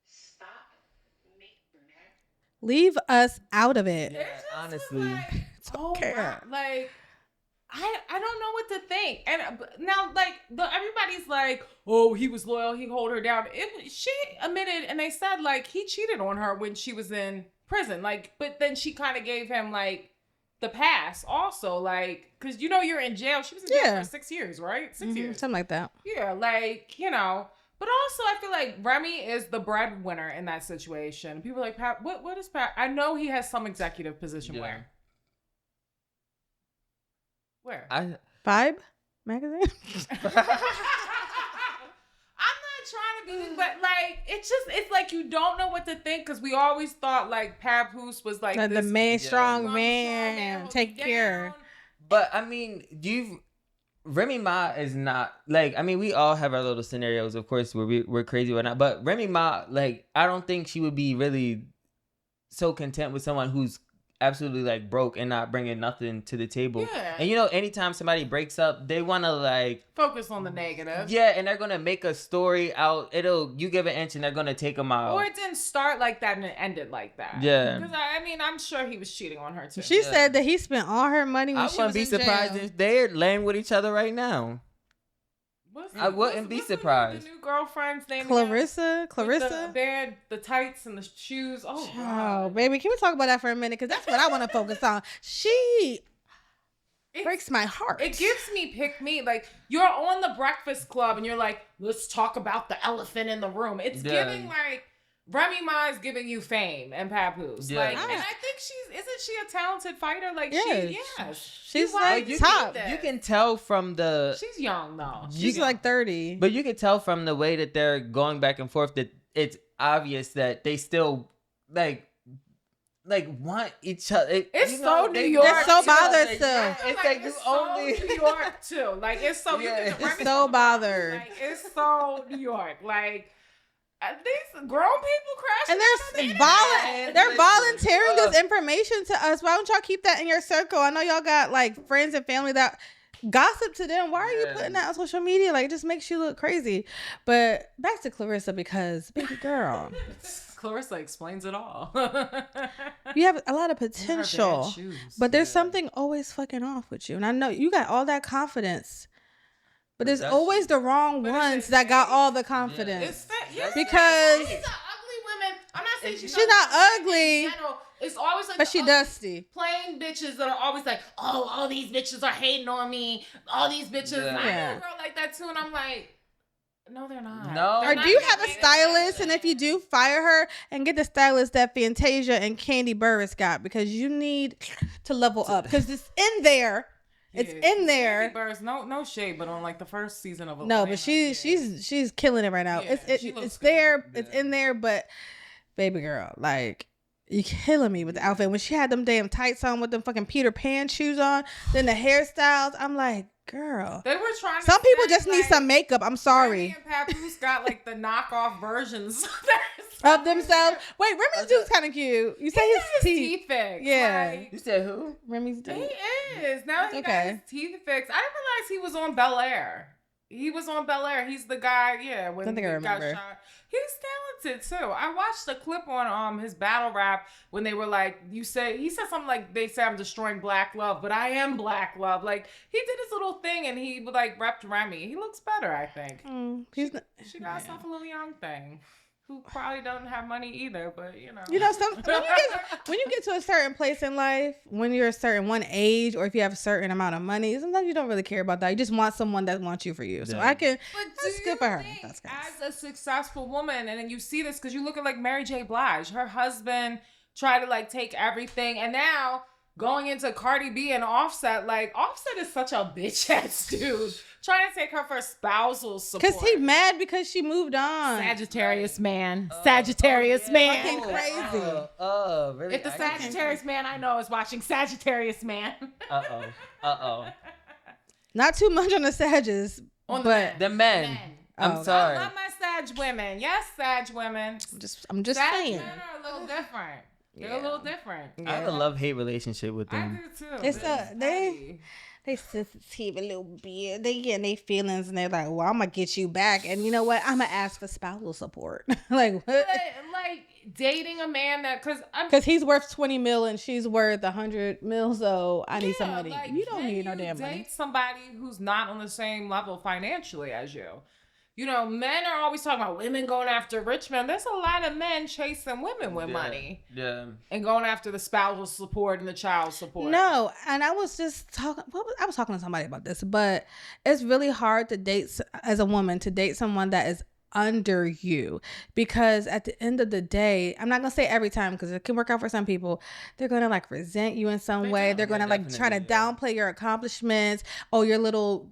[SPEAKER 6] Stop making that.
[SPEAKER 2] Leave us out of it.
[SPEAKER 3] Yeah,
[SPEAKER 1] It just was
[SPEAKER 3] honestly.
[SPEAKER 1] like, oh
[SPEAKER 2] care.
[SPEAKER 1] my, like I don't know what to think. And now, like, everybody's like, oh, he was loyal, he hold her down. She admitted, and they said like he cheated on her when she was in prison. Like, but then she kind of gave him like the pass also, like, because you know you're in jail. She was in jail
[SPEAKER 2] Yeah.
[SPEAKER 1] for 6 years, right? 6
[SPEAKER 2] Mhm,
[SPEAKER 1] years.
[SPEAKER 2] something like that.
[SPEAKER 1] Yeah, like, you know. But also, I feel like Remy is the breadwinner in that situation. People are like, Pat, what is Pat? I know he has some executive position.
[SPEAKER 3] Yeah.
[SPEAKER 1] Where?
[SPEAKER 2] Vibe magazine.
[SPEAKER 1] I'm not trying to be, but like, it's like you don't know what to think because we always thought like Papoose was like
[SPEAKER 2] the
[SPEAKER 1] this
[SPEAKER 2] man, strong
[SPEAKER 1] strong
[SPEAKER 2] man,
[SPEAKER 1] hold
[SPEAKER 2] take
[SPEAKER 1] you
[SPEAKER 2] care.
[SPEAKER 1] down.
[SPEAKER 3] But I mean, Remy Ma is not like, I mean, we all have our little scenarios, of course, where we're crazy or not. But Remy Ma, like, I don't think she would be really so content with someone who's absolutely like broke and not bringing nothing to the table.
[SPEAKER 1] Yeah.
[SPEAKER 3] And you know, anytime somebody breaks up, they want to like
[SPEAKER 1] Focus on the negative.
[SPEAKER 3] yeah, and they're gonna make a story out. You give an inch and they're gonna take them out.
[SPEAKER 1] Or it didn't start like that and it ended like that.
[SPEAKER 3] Yeah.
[SPEAKER 1] Because I mean, I'm sure he was cheating on her too.
[SPEAKER 2] She
[SPEAKER 3] Yeah.
[SPEAKER 2] said that he spent all her money when
[SPEAKER 3] I
[SPEAKER 2] she was
[SPEAKER 3] wouldn't be
[SPEAKER 2] in
[SPEAKER 3] surprised
[SPEAKER 2] jail.
[SPEAKER 3] if they're laying with each other right now. I wouldn't be
[SPEAKER 1] what's
[SPEAKER 3] surprised.
[SPEAKER 1] The new girlfriend's name again?
[SPEAKER 2] Clarissa.
[SPEAKER 1] With the tights and the shoes. Oh,
[SPEAKER 2] Oh,
[SPEAKER 1] God.
[SPEAKER 2] baby, can we talk about that for a minute? Because that's what I want to focus on. She
[SPEAKER 1] It's-
[SPEAKER 2] breaks my heart.
[SPEAKER 1] It gives me pick me. Like, you're on the Breakfast Club and you're like, let's talk about the elephant in the room. It's
[SPEAKER 3] Yeah.
[SPEAKER 1] giving like Remy Ma is giving you fame and Papoose.
[SPEAKER 3] Yeah.
[SPEAKER 1] Like, and I think isn't she a talented fighter? Like,
[SPEAKER 2] Yes. She's
[SPEAKER 1] why
[SPEAKER 2] like
[SPEAKER 1] you
[SPEAKER 3] you
[SPEAKER 2] top.
[SPEAKER 1] did this.
[SPEAKER 3] You can tell from the
[SPEAKER 1] She's young though.
[SPEAKER 2] She's like 30.
[SPEAKER 3] But you can tell from the way that they're going back and forth that it's obvious that they still like want each other.
[SPEAKER 1] It's so New York.
[SPEAKER 2] They're so
[SPEAKER 1] too.
[SPEAKER 2] bothered
[SPEAKER 1] Like,
[SPEAKER 2] still.
[SPEAKER 1] I feel
[SPEAKER 3] It's
[SPEAKER 1] like
[SPEAKER 3] like you
[SPEAKER 1] it's
[SPEAKER 3] only-
[SPEAKER 1] so New York too. Like it's so
[SPEAKER 3] Yeah.
[SPEAKER 2] It's so bothered.
[SPEAKER 1] Like it's so New York. Like these grown people crashing.
[SPEAKER 2] And
[SPEAKER 3] Man,
[SPEAKER 2] they're
[SPEAKER 3] listen,
[SPEAKER 2] volunteering this information to us. Why don't y'all keep that in your circle? I know y'all got like friends and family that gossip to them. Why are you
[SPEAKER 3] Yeah.
[SPEAKER 2] putting that on social media? Like, it just makes you look crazy. But back to Clarissa, because baby girl,
[SPEAKER 1] Clarissa explains it all.
[SPEAKER 2] you have a lot of potential,
[SPEAKER 1] bad shoes.
[SPEAKER 2] but there's something always fucking off with you. And I know you got all that confidence, but there's
[SPEAKER 3] that's-
[SPEAKER 2] always the wrong
[SPEAKER 1] But is
[SPEAKER 2] ones
[SPEAKER 1] it
[SPEAKER 2] that got
[SPEAKER 1] fake?
[SPEAKER 2] all the confidence.
[SPEAKER 1] It's fat. Yeah,
[SPEAKER 2] Because-
[SPEAKER 1] these are ugly women. I'm not saying she's
[SPEAKER 2] She's not ugly,
[SPEAKER 1] You know, it's always like
[SPEAKER 2] but
[SPEAKER 1] the
[SPEAKER 2] she
[SPEAKER 1] ugly,
[SPEAKER 2] dusty.
[SPEAKER 1] plain bitches that are always like, oh, all these bitches are hating on me. All these bitches.
[SPEAKER 3] Yeah.
[SPEAKER 1] I know
[SPEAKER 2] Yeah.
[SPEAKER 1] a girl like that too, and I'm like, no, they're not.
[SPEAKER 3] No.
[SPEAKER 1] They're
[SPEAKER 2] Or
[SPEAKER 1] not
[SPEAKER 2] do you
[SPEAKER 1] even
[SPEAKER 2] have a
[SPEAKER 1] hating.
[SPEAKER 2] stylist? And if you do, fire her and get the stylist that Fantasia and Candy Burris got, because you need to level up. Because it's in there. It's
[SPEAKER 1] Yeah.
[SPEAKER 2] in there.
[SPEAKER 1] Candy Burris, no shade, but on like the first season of
[SPEAKER 2] No,
[SPEAKER 1] Atlanta,
[SPEAKER 2] but
[SPEAKER 1] yeah.
[SPEAKER 2] she's killing it right now.
[SPEAKER 1] Yeah, she
[SPEAKER 2] It's
[SPEAKER 1] looks
[SPEAKER 2] there.
[SPEAKER 1] good.
[SPEAKER 2] It's in there. But baby girl, like, You killing me with the outfit. When she had them damn tights on with them fucking Peter Pan shoes on, then the hairstyles, I'm like, girl.
[SPEAKER 1] They were trying to
[SPEAKER 2] Some people
[SPEAKER 1] say,
[SPEAKER 2] just need some makeup. I'm sorry.
[SPEAKER 1] Remy and Papoose got like the knockoff versions
[SPEAKER 2] Of themselves. Wait, Remy's dude's kind of cute. You say his teeth.
[SPEAKER 1] fixed.
[SPEAKER 2] Yeah.
[SPEAKER 1] Like,
[SPEAKER 3] You said who?
[SPEAKER 2] Remy's dude.
[SPEAKER 1] he is. Now he got his teeth fixed. I didn't realize he was on Bel Air. He was on Bel Air. He's the guy, yeah, when
[SPEAKER 2] Don't think I
[SPEAKER 1] he got
[SPEAKER 2] remember.
[SPEAKER 1] shot. He's talented too. I watched a clip on his battle rap when they were like, he said something like, they say I'm destroying black love, but I am black love. Like, he did his little thing and he like repped Remy. He looks better, I think. She got herself a little young thing who probably doesn't have money either, but you know.
[SPEAKER 2] You know, when you get to a certain place in life, when you're a certain one age, or if you have a certain amount of money, sometimes you don't really care about that. You just want someone that wants you for you. So I can. That's good for her. That's good.
[SPEAKER 1] As a successful woman, and then you see this because you look at like Mary J. Blige, her husband tried to like take everything, and now going into Cardi B and Offset, like Offset is such a bitch ass dude. Trying to take her for spousal support.
[SPEAKER 2] Because he mad because she moved on.
[SPEAKER 1] Sagittarius man. Sagittarius man.
[SPEAKER 2] Fucking crazy.
[SPEAKER 3] Really?
[SPEAKER 1] If the Sagittarius man I know is watching Sagittarius man.
[SPEAKER 2] Not too much on the Sages, but
[SPEAKER 3] the men. I'm sorry.
[SPEAKER 1] I love my Sag women. Yes, Sag women.
[SPEAKER 2] I'm just
[SPEAKER 1] Sag
[SPEAKER 2] saying.
[SPEAKER 1] men are a little different. They're a little different.
[SPEAKER 3] I have a love-hate relationship with
[SPEAKER 1] I
[SPEAKER 3] them.
[SPEAKER 1] do too.
[SPEAKER 2] They sensitive a little bit. They get in their feelings and they're like, well, I'm gonna get you back. And you know what? I'm gonna ask for spousal support. Like what?
[SPEAKER 1] But, like dating a man that
[SPEAKER 2] because he's worth 20 mil and she's worth 100 mil, so I need some money.
[SPEAKER 1] Like,
[SPEAKER 2] you don't need no damn money.
[SPEAKER 1] Date somebody who's not on the same level financially as you. You know, men are always talking about women going after rich men. There's a lot of men chasing women with money.
[SPEAKER 3] Yeah.
[SPEAKER 1] And going after the spousal support and the child support.
[SPEAKER 2] No, and I was just talking. I was talking to somebody about this, but it's really hard to date as a woman to date someone that is under you, because at the end of the day, I'm not gonna say every time because it can work out for some people. They're gonna like resent you in some way. They're gonna like try to downplay your accomplishments. Oh, your little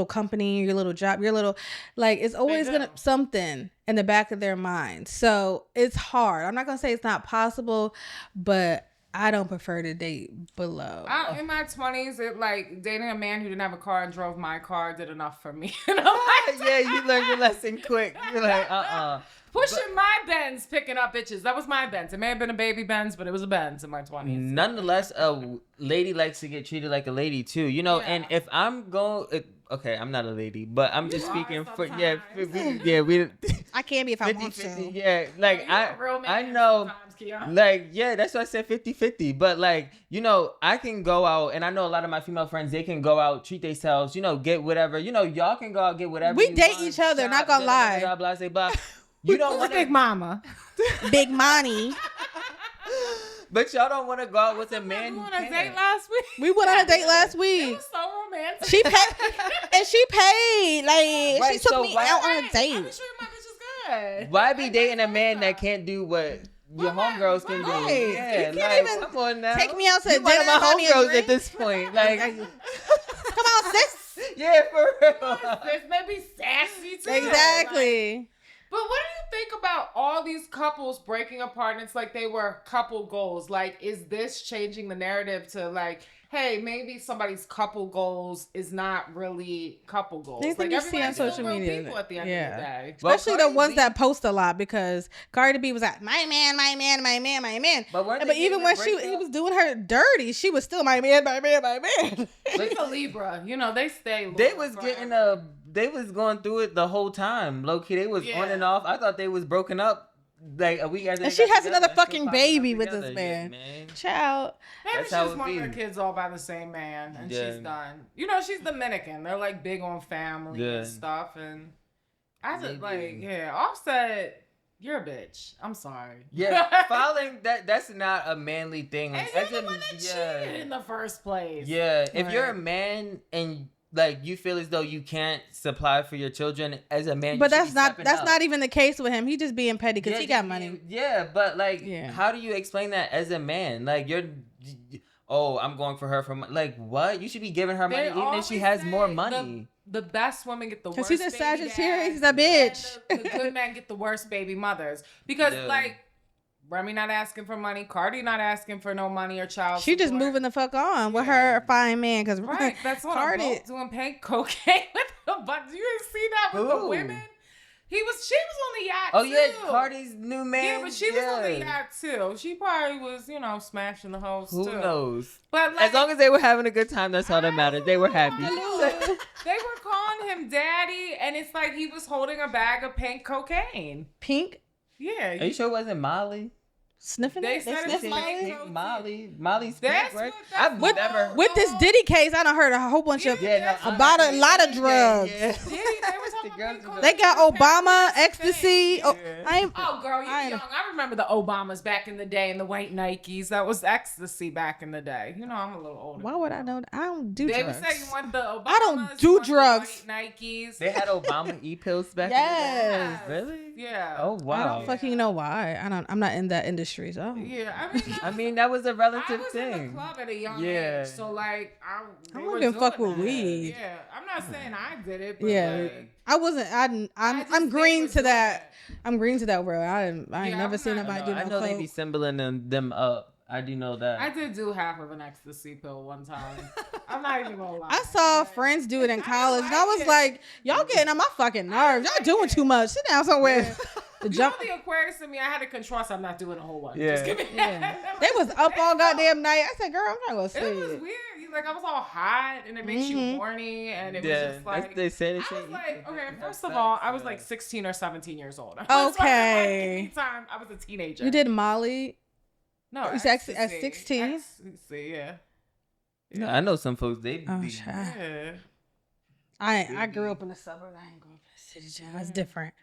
[SPEAKER 2] company, your little job, your little like it's always gonna something in the back of their mind. So it's hard. I'm not gonna say it's not possible, but I don't prefer to date below.
[SPEAKER 1] In my 20s, it like dating a man who didn't have a car and drove my car did enough for me. You know?
[SPEAKER 3] Yeah, you learned your lesson quick. You're like,
[SPEAKER 1] Pushing my Benz, picking up bitches. That was my Benz. It may have been a baby Benz, but it was a Benz in my 20s.
[SPEAKER 3] Nonetheless, a lady likes to get treated like a lady too, you know. And if I'm going, okay, I'm not a lady, but I'm just speaking for we.
[SPEAKER 2] I can be if I want to.
[SPEAKER 3] Yeah, like I know. Like, yeah, that's why I said 50-50. But, like, you know, I can go out, and I know a lot of my female friends, they can go out, treat themselves, you know, get whatever. You know, y'all can go out, get whatever.
[SPEAKER 2] We date each other, not gonna lie.
[SPEAKER 3] Blah, blah, blah, blah. You don't want
[SPEAKER 1] Big Mama.
[SPEAKER 2] Big money.
[SPEAKER 3] But y'all don't want to go out with a man who
[SPEAKER 1] went on a date last week.
[SPEAKER 2] We went on a date last week.
[SPEAKER 1] It was so romantic.
[SPEAKER 2] She paid, and she paid. Like,
[SPEAKER 3] right,
[SPEAKER 2] she took me out on a date.
[SPEAKER 1] I'm sure my bitch is good.
[SPEAKER 3] Why be dating a man that can't do what your homegirls can do?
[SPEAKER 2] Right.
[SPEAKER 3] Yeah,
[SPEAKER 2] You can't even
[SPEAKER 3] come on now.
[SPEAKER 2] take me out to
[SPEAKER 3] you
[SPEAKER 2] dinner.
[SPEAKER 3] one of my
[SPEAKER 2] buy me a
[SPEAKER 3] homegirls
[SPEAKER 2] drink.
[SPEAKER 3] at this point. Like,
[SPEAKER 2] Come on, sis.
[SPEAKER 3] yeah, for real.
[SPEAKER 1] This may be sassy too.
[SPEAKER 2] Exactly.
[SPEAKER 1] But what do you think about all these couples breaking apart and it's like they were couple goals? Like, is this changing the narrative to like, hey, maybe somebody's couple goals is not really couple goals?
[SPEAKER 2] Things
[SPEAKER 1] Like,
[SPEAKER 2] that you see on
[SPEAKER 1] everybody's still
[SPEAKER 2] social
[SPEAKER 1] real
[SPEAKER 2] media.
[SPEAKER 1] people at the end of the day.
[SPEAKER 2] Especially
[SPEAKER 3] Well,
[SPEAKER 2] the ones
[SPEAKER 3] Cardi
[SPEAKER 2] that post a lot, because Cardi B was like, my man, my man, my man, my man.
[SPEAKER 3] But
[SPEAKER 2] even when he was doing her dirty, she was still my man, my man, my man.
[SPEAKER 1] She's a Libra. You know, they stay
[SPEAKER 3] They
[SPEAKER 1] loyal
[SPEAKER 3] was
[SPEAKER 1] forever.
[SPEAKER 3] getting they was going through it the whole time. Low key, they was on and off. I thought they was broken up like a week after.
[SPEAKER 2] And
[SPEAKER 3] they
[SPEAKER 2] she
[SPEAKER 3] got
[SPEAKER 2] has
[SPEAKER 3] together.
[SPEAKER 2] another
[SPEAKER 3] Still
[SPEAKER 2] fucking
[SPEAKER 3] popping
[SPEAKER 2] baby
[SPEAKER 3] up
[SPEAKER 2] with
[SPEAKER 3] together.
[SPEAKER 2] this man.
[SPEAKER 3] Yeah, man.
[SPEAKER 2] Child.
[SPEAKER 1] Maybe
[SPEAKER 3] That's
[SPEAKER 1] she
[SPEAKER 3] how
[SPEAKER 1] just
[SPEAKER 3] it
[SPEAKER 1] wants
[SPEAKER 3] be.
[SPEAKER 1] her kids all by the same man, and
[SPEAKER 3] Yeah.
[SPEAKER 1] she's done. You know, she's Dominican. They're like big on family
[SPEAKER 3] Yeah.
[SPEAKER 1] and stuff. And I just
[SPEAKER 3] Maybe.
[SPEAKER 1] Offset, you're a bitch. I'm sorry.
[SPEAKER 3] Yeah, filing that's not a manly thing.
[SPEAKER 1] And
[SPEAKER 3] As
[SPEAKER 1] you're the
[SPEAKER 3] in-
[SPEAKER 1] one that cheated in the first place.
[SPEAKER 3] Yeah, if
[SPEAKER 2] Right.
[SPEAKER 3] you're a man and like you feel as though you can't supply for your children as a man,
[SPEAKER 2] But
[SPEAKER 3] you should be stepping up.
[SPEAKER 2] not even the case with him. He just being petty because
[SPEAKER 3] Yeah,
[SPEAKER 2] he got
[SPEAKER 3] just
[SPEAKER 2] money.
[SPEAKER 3] being- Yeah, but like,
[SPEAKER 2] Yeah.
[SPEAKER 3] how do you explain that as a man? Like I'm going for her for money. Like what? You should be giving her money
[SPEAKER 1] They
[SPEAKER 3] even if she
[SPEAKER 1] always
[SPEAKER 3] has
[SPEAKER 1] say
[SPEAKER 3] more money.
[SPEAKER 1] The best women get the worst.
[SPEAKER 2] Because he's a
[SPEAKER 1] baby
[SPEAKER 2] Sagittarius,
[SPEAKER 1] dads,
[SPEAKER 2] he's a bitch.
[SPEAKER 1] and the good men get the worst baby mothers. Because
[SPEAKER 3] Yeah.
[SPEAKER 1] like Remy not asking for money. Cardi not asking for no money or child
[SPEAKER 2] She just
[SPEAKER 1] support.
[SPEAKER 2] moving the fuck on with her fine man. Cause
[SPEAKER 1] Right, that's what
[SPEAKER 2] Cardi
[SPEAKER 1] I'm doing pink cocaine with her. But you didn't see that with the
[SPEAKER 3] Who?
[SPEAKER 1] women? She was on the yacht
[SPEAKER 3] Oh
[SPEAKER 1] too.
[SPEAKER 3] yeah, Cardi's new man.
[SPEAKER 1] Yeah, but she was on the yacht too. She probably was, smashing the hoes
[SPEAKER 3] Who
[SPEAKER 1] too.
[SPEAKER 3] knows?
[SPEAKER 1] But
[SPEAKER 3] As long as they were having a good time, that's all that matters. They were happy.
[SPEAKER 1] They were calling him daddy, and it's like he was holding a bag of pink cocaine.
[SPEAKER 2] Pink
[SPEAKER 1] Yeah.
[SPEAKER 3] Are you sure it wasn't Molly?
[SPEAKER 2] sniffing
[SPEAKER 1] They
[SPEAKER 2] it.
[SPEAKER 1] said
[SPEAKER 2] They
[SPEAKER 1] it's
[SPEAKER 2] sniff
[SPEAKER 1] pink
[SPEAKER 2] Molly.
[SPEAKER 3] Molly's
[SPEAKER 1] That's
[SPEAKER 3] pink, right?
[SPEAKER 1] what-
[SPEAKER 3] I've
[SPEAKER 1] that's
[SPEAKER 3] never.
[SPEAKER 1] what-
[SPEAKER 2] With this Diddy case, I done heard a whole bunch of
[SPEAKER 3] Yeah, no,
[SPEAKER 2] about a lot of drugs.
[SPEAKER 3] Yeah.
[SPEAKER 1] Diddy, they were talking
[SPEAKER 3] The
[SPEAKER 1] about
[SPEAKER 3] girls
[SPEAKER 1] pink
[SPEAKER 3] in
[SPEAKER 1] cocaine.
[SPEAKER 2] They got Obama,
[SPEAKER 1] Pink
[SPEAKER 2] ecstasy. Oh,
[SPEAKER 1] cocaine.
[SPEAKER 2] I ain't.
[SPEAKER 1] Oh, girl, you're
[SPEAKER 2] I ain't-
[SPEAKER 1] young. I remember the Obamas back in the day and the white Nikes. That was ecstasy back in the day. I'm a little older.
[SPEAKER 2] Why would I know that? I don't do
[SPEAKER 1] They
[SPEAKER 2] drugs.
[SPEAKER 1] would say you want the Obamas.
[SPEAKER 2] I don't
[SPEAKER 1] you
[SPEAKER 2] do
[SPEAKER 1] want the
[SPEAKER 2] drugs.
[SPEAKER 1] white Nikes.
[SPEAKER 3] They had Obama e-pills back
[SPEAKER 2] Yes.
[SPEAKER 3] in the day? Really?
[SPEAKER 1] Yeah.
[SPEAKER 3] Oh,
[SPEAKER 2] I
[SPEAKER 3] wow.
[SPEAKER 2] don't fucking know why. I'm not in that industry, so.
[SPEAKER 1] Yeah,
[SPEAKER 3] I mean, that was a
[SPEAKER 1] I
[SPEAKER 3] relative
[SPEAKER 1] was in the
[SPEAKER 3] thing.
[SPEAKER 1] club at a young
[SPEAKER 3] Yeah.
[SPEAKER 1] age, so like
[SPEAKER 2] I
[SPEAKER 1] they
[SPEAKER 2] don't
[SPEAKER 1] were
[SPEAKER 2] even fuck
[SPEAKER 1] doing
[SPEAKER 2] with
[SPEAKER 1] that.
[SPEAKER 2] weed.
[SPEAKER 1] Yeah, I'm not saying I did it, but
[SPEAKER 2] Yeah,
[SPEAKER 1] like,
[SPEAKER 2] I wasn't.
[SPEAKER 1] I
[SPEAKER 2] I'm
[SPEAKER 1] just think
[SPEAKER 2] green
[SPEAKER 1] we're
[SPEAKER 2] to
[SPEAKER 1] doing
[SPEAKER 2] that. I'm green to that world. I ain't
[SPEAKER 1] Yeah,
[SPEAKER 2] never
[SPEAKER 1] I'm
[SPEAKER 2] seen
[SPEAKER 1] not-
[SPEAKER 2] nobody
[SPEAKER 3] No,
[SPEAKER 2] do
[SPEAKER 3] I
[SPEAKER 2] no
[SPEAKER 3] know they
[SPEAKER 2] coke.
[SPEAKER 3] be symboling them up. I do know that.
[SPEAKER 1] I did do half of an ecstasy pill one time. I'm not even gonna lie.
[SPEAKER 2] I saw
[SPEAKER 1] But
[SPEAKER 2] friends do it in
[SPEAKER 1] I
[SPEAKER 2] college, and I
[SPEAKER 1] like
[SPEAKER 2] was
[SPEAKER 1] it.
[SPEAKER 2] like, "Y'all getting on my fucking nerves. Y'all
[SPEAKER 1] like
[SPEAKER 2] doing
[SPEAKER 1] it.
[SPEAKER 2] too much. Sit down somewhere." The
[SPEAKER 1] You
[SPEAKER 2] jump.
[SPEAKER 1] know the Aquarius in me, I had to control, so I'm not doing a whole one.
[SPEAKER 3] Yeah.
[SPEAKER 1] Just give me
[SPEAKER 2] Yeah. They was up all goddamn night. I said, "Girl, I'm not gonna
[SPEAKER 1] It was
[SPEAKER 2] sleep."
[SPEAKER 1] weird. Like I was all hot, and it makes you horny, and it was just
[SPEAKER 3] that's
[SPEAKER 1] like
[SPEAKER 3] they say. They
[SPEAKER 1] I
[SPEAKER 3] say
[SPEAKER 1] was like, okay,
[SPEAKER 3] that's
[SPEAKER 1] first of
[SPEAKER 3] facts,
[SPEAKER 1] all, I was
[SPEAKER 3] yeah.
[SPEAKER 1] like 16 or 17 years old. I was
[SPEAKER 2] Okay.
[SPEAKER 1] anytime I was a teenager.
[SPEAKER 2] You did Molly.
[SPEAKER 1] No,
[SPEAKER 2] You said at
[SPEAKER 1] ecstasy.
[SPEAKER 2] 16?
[SPEAKER 1] Ecstasy, yeah.
[SPEAKER 3] No, I know some folks. They
[SPEAKER 2] Oh,
[SPEAKER 3] be.
[SPEAKER 2] child.
[SPEAKER 1] Yeah.
[SPEAKER 2] I grew up in the suburbs. I ain't going to the city, child. It's different.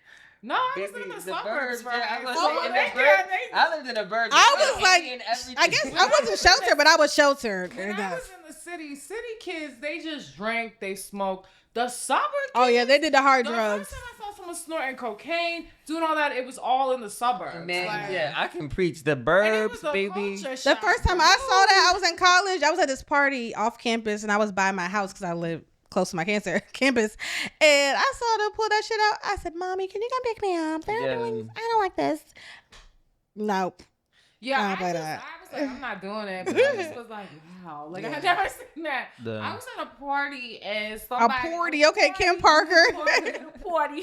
[SPEAKER 1] No, I was
[SPEAKER 3] Baby,
[SPEAKER 1] in the
[SPEAKER 3] the
[SPEAKER 1] suburbs.
[SPEAKER 3] birds, yeah, I was
[SPEAKER 1] Oh,
[SPEAKER 3] in
[SPEAKER 1] they
[SPEAKER 3] the
[SPEAKER 1] got-
[SPEAKER 3] birds.
[SPEAKER 1] they-
[SPEAKER 3] I lived in a bird.
[SPEAKER 2] I was like,
[SPEAKER 3] Indian everything.
[SPEAKER 2] I guess I wasn't sheltered, but I was sheltered. I
[SPEAKER 1] When I
[SPEAKER 2] guess.
[SPEAKER 1] was in the city kids, they just drank, they smoked. The suburb kids,
[SPEAKER 2] Oh yeah, they did the hard
[SPEAKER 1] the
[SPEAKER 2] drugs.
[SPEAKER 1] first time I saw someone snorting cocaine, doing all that, it was all in the suburbs.
[SPEAKER 3] Man,
[SPEAKER 1] Like,
[SPEAKER 3] yeah, I can preach the
[SPEAKER 1] and it
[SPEAKER 3] burbs,
[SPEAKER 1] was a
[SPEAKER 3] baby.
[SPEAKER 1] culture
[SPEAKER 2] The
[SPEAKER 1] shock.
[SPEAKER 2] first time I saw that, I was in college. I was at this party off campus, and I was by my house because I live close to my campus. And I saw them pull that shit out. I said, "Mommy, can you come pick me up? They're doing. I don't like this." Nope.
[SPEAKER 1] Yeah,
[SPEAKER 2] I
[SPEAKER 1] I,
[SPEAKER 2] don't play
[SPEAKER 1] just,
[SPEAKER 2] that.
[SPEAKER 1] I was like, I'm not doing it. But I just was like, wow. Like, I had never seen that.
[SPEAKER 3] The-
[SPEAKER 1] I was at a party and somebody.
[SPEAKER 2] party, okay, Kim Parker.
[SPEAKER 1] A party.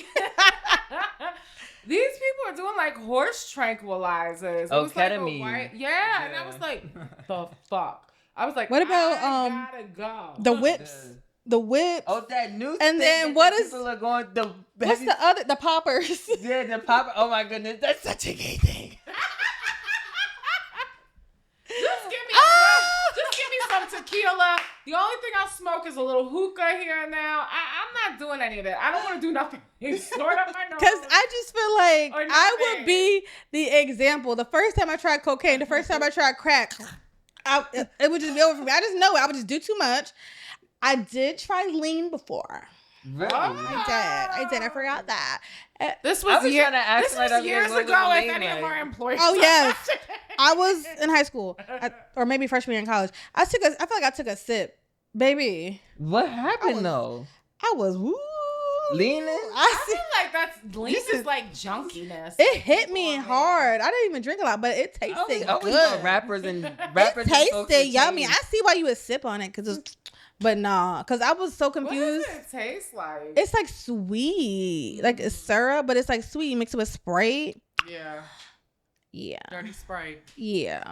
[SPEAKER 1] These people are doing like horse tranquilizers.
[SPEAKER 3] Oh,
[SPEAKER 1] It was like a
[SPEAKER 3] ketamine.
[SPEAKER 1] yeah, and I was like, the fuck. I was like,
[SPEAKER 2] What about,
[SPEAKER 1] I gotta go.
[SPEAKER 2] The whips. The whips.
[SPEAKER 3] Oh, that new.
[SPEAKER 2] And
[SPEAKER 3] thing
[SPEAKER 2] then
[SPEAKER 3] that
[SPEAKER 2] what
[SPEAKER 3] the
[SPEAKER 2] is-
[SPEAKER 3] people are going?
[SPEAKER 2] What's the other? The poppers.
[SPEAKER 3] Yeah, the pop. Oh my goodness, that's such a gay thing.
[SPEAKER 1] Just give me some tequila. The only thing I'll smoke is a little hookah here and now. I'm not doing any of that. I don't want to do nothing. Snort up my nose.
[SPEAKER 2] Because I just feel like
[SPEAKER 1] Or
[SPEAKER 2] I
[SPEAKER 1] nothing.
[SPEAKER 2] would be the example. The first time I tried cocaine, the first time I tried crack, it would just be over for me. I just know it. I would just do too much. I did try lean before.
[SPEAKER 3] Really?
[SPEAKER 2] I did. I forgot that.
[SPEAKER 1] This
[SPEAKER 3] I
[SPEAKER 1] was,
[SPEAKER 3] was trying to ask
[SPEAKER 1] this
[SPEAKER 3] right
[SPEAKER 1] was
[SPEAKER 3] up here,
[SPEAKER 1] years
[SPEAKER 3] what
[SPEAKER 1] ago.
[SPEAKER 3] was
[SPEAKER 1] If
[SPEAKER 3] the
[SPEAKER 1] any
[SPEAKER 3] name
[SPEAKER 1] of
[SPEAKER 3] like?
[SPEAKER 1] our employees.
[SPEAKER 2] Oh, yes. I was in high school, or maybe freshman year in college. I feel like I took a sip, baby.
[SPEAKER 3] What happened though?
[SPEAKER 2] I was woo.
[SPEAKER 3] Leaning?
[SPEAKER 1] I feel like that's lean is like junkiness.
[SPEAKER 2] It hit me hard. I didn't even drink a lot, but it tasted
[SPEAKER 3] I always thought
[SPEAKER 2] good.
[SPEAKER 3] rappers
[SPEAKER 2] It
[SPEAKER 3] and folks would
[SPEAKER 2] tasted yummy.
[SPEAKER 3] change.
[SPEAKER 2] I see why you would sip on it, but nah, because I was so
[SPEAKER 1] What does
[SPEAKER 2] confused.
[SPEAKER 1] it taste like?
[SPEAKER 2] It's like sweet, like it's syrup, but it's like sweet. You mix it with Sprite.
[SPEAKER 1] Yeah,
[SPEAKER 2] Yeah,
[SPEAKER 1] dirty Sprite.
[SPEAKER 2] yeah.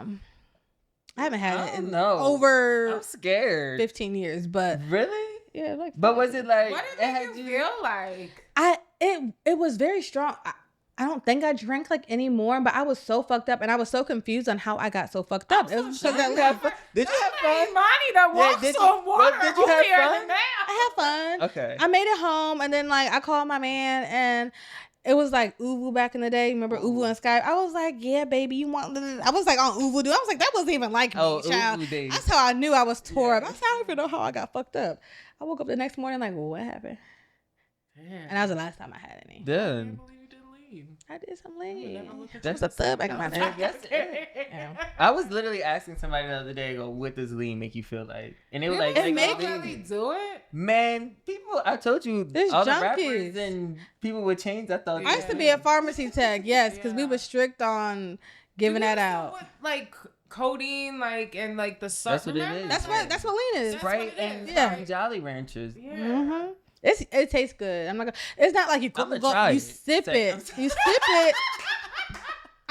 [SPEAKER 2] I haven't had
[SPEAKER 3] I
[SPEAKER 2] it
[SPEAKER 3] don't
[SPEAKER 2] in
[SPEAKER 3] know.
[SPEAKER 2] over
[SPEAKER 3] I'm scared.
[SPEAKER 2] 15 years, but
[SPEAKER 3] Really?
[SPEAKER 2] yeah, like.
[SPEAKER 3] But was it like
[SPEAKER 1] What
[SPEAKER 3] it
[SPEAKER 1] did
[SPEAKER 3] had
[SPEAKER 1] you
[SPEAKER 3] you?
[SPEAKER 1] feel like?
[SPEAKER 2] It was very strong. I don't think I drank like anymore, but I was so fucked up, and I was so confused on how I got so fucked up. It was because
[SPEAKER 3] Did you have fun? Did you have fun?
[SPEAKER 1] Imani that walks
[SPEAKER 3] did you-
[SPEAKER 1] on water.
[SPEAKER 3] but did you have
[SPEAKER 1] holier
[SPEAKER 3] fun?
[SPEAKER 1] than thou.
[SPEAKER 2] I had fun.
[SPEAKER 3] Okay.
[SPEAKER 2] I made it home, and then like I called my man, and it was like Uvu back in the day. Remember Uvu and Skype? I was like, yeah, baby, you want? I was like on Uvu, dude. I was like, that wasn't even like me,
[SPEAKER 3] Oh,
[SPEAKER 2] child.
[SPEAKER 3] Uvu days.
[SPEAKER 2] That's how I knew I was tore up. I said, I don't even know how I got fucked up. I woke up the next morning like, well, what happened? And that was the last time I had any.
[SPEAKER 1] I
[SPEAKER 3] Done.
[SPEAKER 1] can't believe you didn't leave.
[SPEAKER 2] I did some lean.
[SPEAKER 1] Never look at
[SPEAKER 3] That's
[SPEAKER 2] What's up? I got my name.
[SPEAKER 3] Yes. I was literally asking somebody the other day, "Go, what does lean make you feel like?" And they were like,
[SPEAKER 2] It
[SPEAKER 3] "Like,
[SPEAKER 2] make-
[SPEAKER 3] lean."
[SPEAKER 1] really do it.
[SPEAKER 3] Man, people, I told you,
[SPEAKER 2] There's
[SPEAKER 3] all the
[SPEAKER 2] junkies.
[SPEAKER 3] rappers and people with chains. I thought
[SPEAKER 2] I used to be a pharmacy tech, yes, because we
[SPEAKER 1] Yeah.
[SPEAKER 2] were strict on giving
[SPEAKER 1] Do we
[SPEAKER 2] that
[SPEAKER 1] still
[SPEAKER 2] out.
[SPEAKER 1] With, like codeine, like and like the
[SPEAKER 3] That's what it is.
[SPEAKER 2] That's what lean is.
[SPEAKER 1] That's
[SPEAKER 3] Sprite
[SPEAKER 1] what it
[SPEAKER 3] and
[SPEAKER 1] is.
[SPEAKER 2] Yeah.
[SPEAKER 3] Jolly Ranchers.
[SPEAKER 1] Yeah.
[SPEAKER 2] Mm-hmm. It tastes good. I'm not gonna. It's not like you
[SPEAKER 3] I'ma
[SPEAKER 2] go.
[SPEAKER 3] try
[SPEAKER 2] You
[SPEAKER 3] it.
[SPEAKER 2] sip
[SPEAKER 3] Say-
[SPEAKER 2] it. You sip it.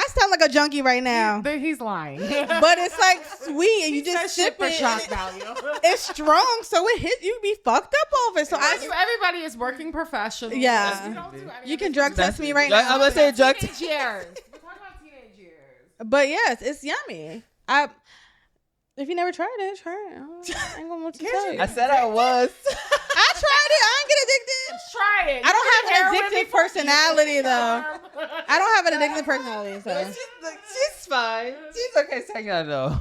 [SPEAKER 2] I sound like a junkie right now,
[SPEAKER 1] He's lying.
[SPEAKER 2] but it's like sweet, and you just sip
[SPEAKER 1] for
[SPEAKER 2] it.
[SPEAKER 1] shock
[SPEAKER 2] and
[SPEAKER 1] value.
[SPEAKER 2] it's strong, so it hit you. Be fucked up over. So
[SPEAKER 1] Everybody is working professional.
[SPEAKER 2] Yeah.
[SPEAKER 1] You don't do any
[SPEAKER 2] you
[SPEAKER 1] of
[SPEAKER 2] can
[SPEAKER 1] this.
[SPEAKER 2] drug test me right
[SPEAKER 3] I'm
[SPEAKER 2] now.
[SPEAKER 3] gonna say drug
[SPEAKER 1] Teenage years. We're talking about teenage years.
[SPEAKER 2] But yes, it's yummy. If you never tried it, try it. I ain't gonna want to tell you.
[SPEAKER 3] I said I was.
[SPEAKER 2] I tried it. I ain't get addicted.
[SPEAKER 1] Let's try it.
[SPEAKER 2] I don't
[SPEAKER 1] You
[SPEAKER 2] have
[SPEAKER 1] can
[SPEAKER 2] an
[SPEAKER 1] heroin
[SPEAKER 2] addictive
[SPEAKER 1] before
[SPEAKER 2] personality though.
[SPEAKER 1] you-
[SPEAKER 2] I don't have an addictive personality, so.
[SPEAKER 3] She's fine. She's okay saying I know.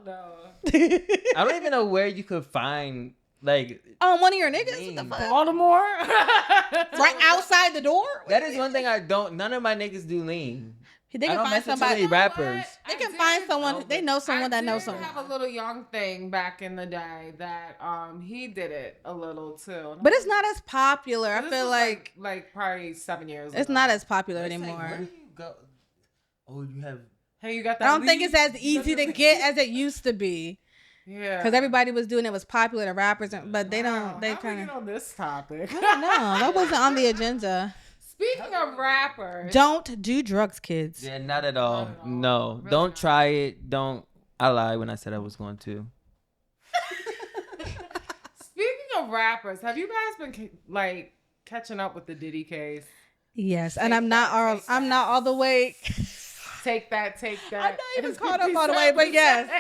[SPEAKER 1] No.
[SPEAKER 3] I don't even know where you could find like
[SPEAKER 2] One of your niggas? What the fuck?
[SPEAKER 1] Baltimore.
[SPEAKER 2] Right outside the door?
[SPEAKER 3] that is one thing I don't. None of my niggas do lean.
[SPEAKER 2] They
[SPEAKER 3] I
[SPEAKER 2] can
[SPEAKER 3] don't
[SPEAKER 2] find
[SPEAKER 3] mess with too
[SPEAKER 2] somebody.
[SPEAKER 3] many rappers.
[SPEAKER 2] They can find someone. They know someone that knows someone.
[SPEAKER 1] I have a little young thing back in the day that he did it a little too.
[SPEAKER 2] But it's not as popular. I
[SPEAKER 1] This
[SPEAKER 2] feel
[SPEAKER 1] was
[SPEAKER 2] like
[SPEAKER 1] probably 7 years
[SPEAKER 2] it's
[SPEAKER 1] ago.
[SPEAKER 2] not as popular
[SPEAKER 3] It's like,
[SPEAKER 2] anymore.
[SPEAKER 3] where do you go? Oh, you have.
[SPEAKER 1] Hey, you got that?
[SPEAKER 2] I don't think
[SPEAKER 1] lead?
[SPEAKER 2] it's as easy to get as it used to be.
[SPEAKER 1] Yeah.
[SPEAKER 2] Because everybody was doing it, was popular, the rappers, but they don't. They
[SPEAKER 1] How we
[SPEAKER 2] kind
[SPEAKER 1] get
[SPEAKER 2] of.
[SPEAKER 1] on this topic.
[SPEAKER 2] I don't know. That wasn't on the agenda.
[SPEAKER 1] Speaking of rappers,
[SPEAKER 2] Don't do drugs, kids.
[SPEAKER 3] Yeah, not at all.
[SPEAKER 1] Not at all.
[SPEAKER 3] No,
[SPEAKER 1] Really
[SPEAKER 3] don't
[SPEAKER 1] not.
[SPEAKER 3] try it. Don't. I lied when I said I was going to.
[SPEAKER 1] speaking of rappers, have you guys been catching up with the Diddy case?
[SPEAKER 2] Yes, and I'm not all the way.
[SPEAKER 1] Take that.
[SPEAKER 2] I'm not even caught up all the way, but yes.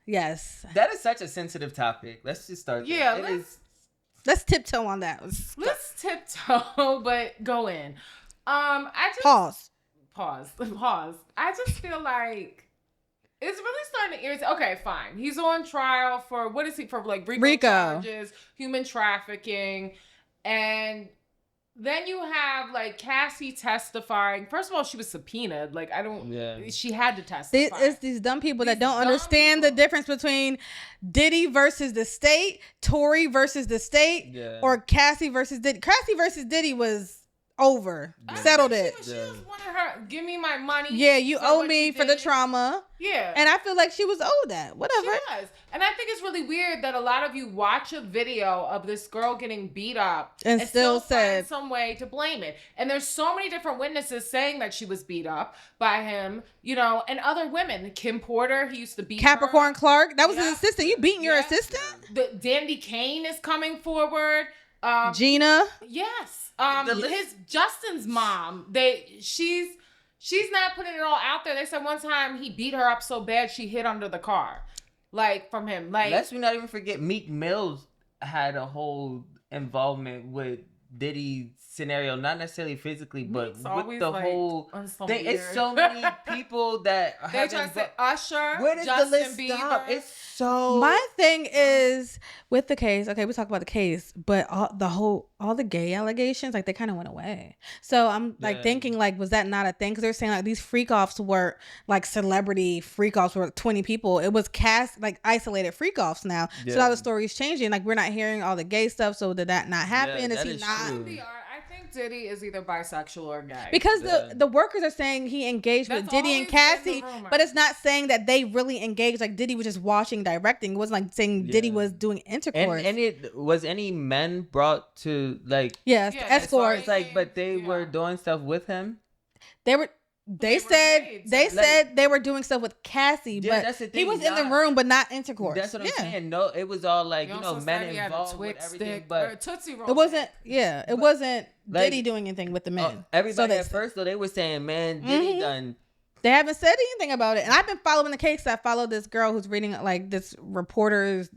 [SPEAKER 2] Yes.
[SPEAKER 3] That is such a sensitive topic. Let's just start. there.
[SPEAKER 1] Yeah,
[SPEAKER 3] It
[SPEAKER 1] let's-
[SPEAKER 3] is.
[SPEAKER 2] Let's tiptoe on that.
[SPEAKER 1] Let's tiptoe, but go in. I just
[SPEAKER 2] Pause.
[SPEAKER 1] pause. I just feel like it's really starting to irritate. Okay, fine. He's on trial for what is he for? Like RICO charges, human trafficking, and then you have like Cassie testifying. First of all, she was subpoenaed. Like I don't.
[SPEAKER 3] Yeah.
[SPEAKER 1] She had to testify.
[SPEAKER 2] It's these dumb people that
[SPEAKER 1] These
[SPEAKER 2] don't
[SPEAKER 1] dumb
[SPEAKER 2] understand the
[SPEAKER 1] people.
[SPEAKER 2] difference between Diddy versus the state, Tory versus the state,
[SPEAKER 3] Yeah.
[SPEAKER 2] or Cassie versus Diddy. Cassie versus Diddy was over.
[SPEAKER 3] Yeah.
[SPEAKER 2] Settled it.
[SPEAKER 1] She just wanted her. Give me my money.
[SPEAKER 2] Yeah, you
[SPEAKER 1] for
[SPEAKER 2] owe
[SPEAKER 1] what
[SPEAKER 2] me
[SPEAKER 1] you
[SPEAKER 2] for the
[SPEAKER 1] did.
[SPEAKER 2] trauma.
[SPEAKER 1] Yeah.
[SPEAKER 2] And I feel like she was owed that. Whatever.
[SPEAKER 1] She was. And I think it's really weird that a lot of you watch a video of this girl getting beat up
[SPEAKER 2] And still
[SPEAKER 1] find
[SPEAKER 2] said-
[SPEAKER 1] some way to blame it. And there's so many different witnesses saying that she was beat up by him, and other women. Kim Porter, he used to beat
[SPEAKER 2] Capricorn
[SPEAKER 1] her.
[SPEAKER 2] Clark, that was
[SPEAKER 1] Yeah.
[SPEAKER 2] his assistant. You beating your
[SPEAKER 1] Yeah.
[SPEAKER 2] assistant?
[SPEAKER 1] The Dandy Kane is coming forward.
[SPEAKER 2] Gina.
[SPEAKER 1] Yes.
[SPEAKER 3] The list-
[SPEAKER 1] His Justin's mom. She's not putting it all out there. They said one time he beat her up so bad she hid under the car, from him.
[SPEAKER 3] Let's not even forget Meek Mills had a whole involvement with Diddy's scenario, not necessarily physically, but
[SPEAKER 1] Meek's
[SPEAKER 3] with
[SPEAKER 1] always,
[SPEAKER 3] the
[SPEAKER 1] like,
[SPEAKER 3] whole
[SPEAKER 1] on some
[SPEAKER 3] thing. It's
[SPEAKER 1] weird-
[SPEAKER 3] so many people that
[SPEAKER 1] They try to say Usher,
[SPEAKER 3] Where does
[SPEAKER 1] Justin
[SPEAKER 3] the list
[SPEAKER 1] Bieber.
[SPEAKER 3] stop? It's so.
[SPEAKER 2] My thing is with the case. Okay, we talk about the case, but all the gay allegations, they kind of went away. So I'm
[SPEAKER 3] Yeah.
[SPEAKER 2] thinking, was that not a thing? Because they're saying these freak offs were celebrity freak offs were 20 people. It was isolated freak offs now. So
[SPEAKER 3] Yeah.
[SPEAKER 2] now the story's changing. We're not hearing all the gay stuff. So did that not happen?
[SPEAKER 3] Yeah,
[SPEAKER 2] is
[SPEAKER 3] that
[SPEAKER 2] he
[SPEAKER 3] is
[SPEAKER 2] not?
[SPEAKER 3] true.
[SPEAKER 1] I think Diddy is either bisexual or gay.
[SPEAKER 2] Because
[SPEAKER 3] Yeah.
[SPEAKER 2] the workers are saying he engaged with
[SPEAKER 1] That's
[SPEAKER 2] Diddy and
[SPEAKER 1] always been
[SPEAKER 2] Cassie,
[SPEAKER 1] the rumor.
[SPEAKER 2] but it's not saying that they really engaged. Diddy was just watching, directing. It wasn't saying Diddy
[SPEAKER 3] Yeah.
[SPEAKER 2] was doing intercourse.
[SPEAKER 3] and it was any men brought to
[SPEAKER 2] Yes,
[SPEAKER 1] Yeah,
[SPEAKER 2] escorts.
[SPEAKER 1] it's
[SPEAKER 3] but they
[SPEAKER 1] Yeah.
[SPEAKER 3] were doing stuff with him.
[SPEAKER 2] They were.
[SPEAKER 1] They
[SPEAKER 2] They
[SPEAKER 1] were
[SPEAKER 2] said
[SPEAKER 1] paid, so-
[SPEAKER 2] they said they were doing stuff with Cassie,
[SPEAKER 3] Yeah,
[SPEAKER 2] but
[SPEAKER 3] that's the
[SPEAKER 2] he
[SPEAKER 3] thing,
[SPEAKER 2] was in the
[SPEAKER 3] not-
[SPEAKER 2] room, but not intercourse.
[SPEAKER 3] That's what I'm
[SPEAKER 2] Yeah.
[SPEAKER 3] saying. No, it was all
[SPEAKER 1] He also
[SPEAKER 3] men
[SPEAKER 1] said he had a
[SPEAKER 3] involved with
[SPEAKER 1] Twix
[SPEAKER 3] everything,
[SPEAKER 1] stick, or
[SPEAKER 3] but
[SPEAKER 1] a Tootsie Roll.
[SPEAKER 2] It wasn't. Yeah, it wasn't Diddy doing anything with the men.
[SPEAKER 3] everybody
[SPEAKER 2] they
[SPEAKER 3] at
[SPEAKER 2] said.
[SPEAKER 3] first though they were saying, man, Diddy
[SPEAKER 2] Mhm.
[SPEAKER 3] done.
[SPEAKER 2] They haven't said anything about it, and I've been following the case. I followed this girl who's reading this reporter's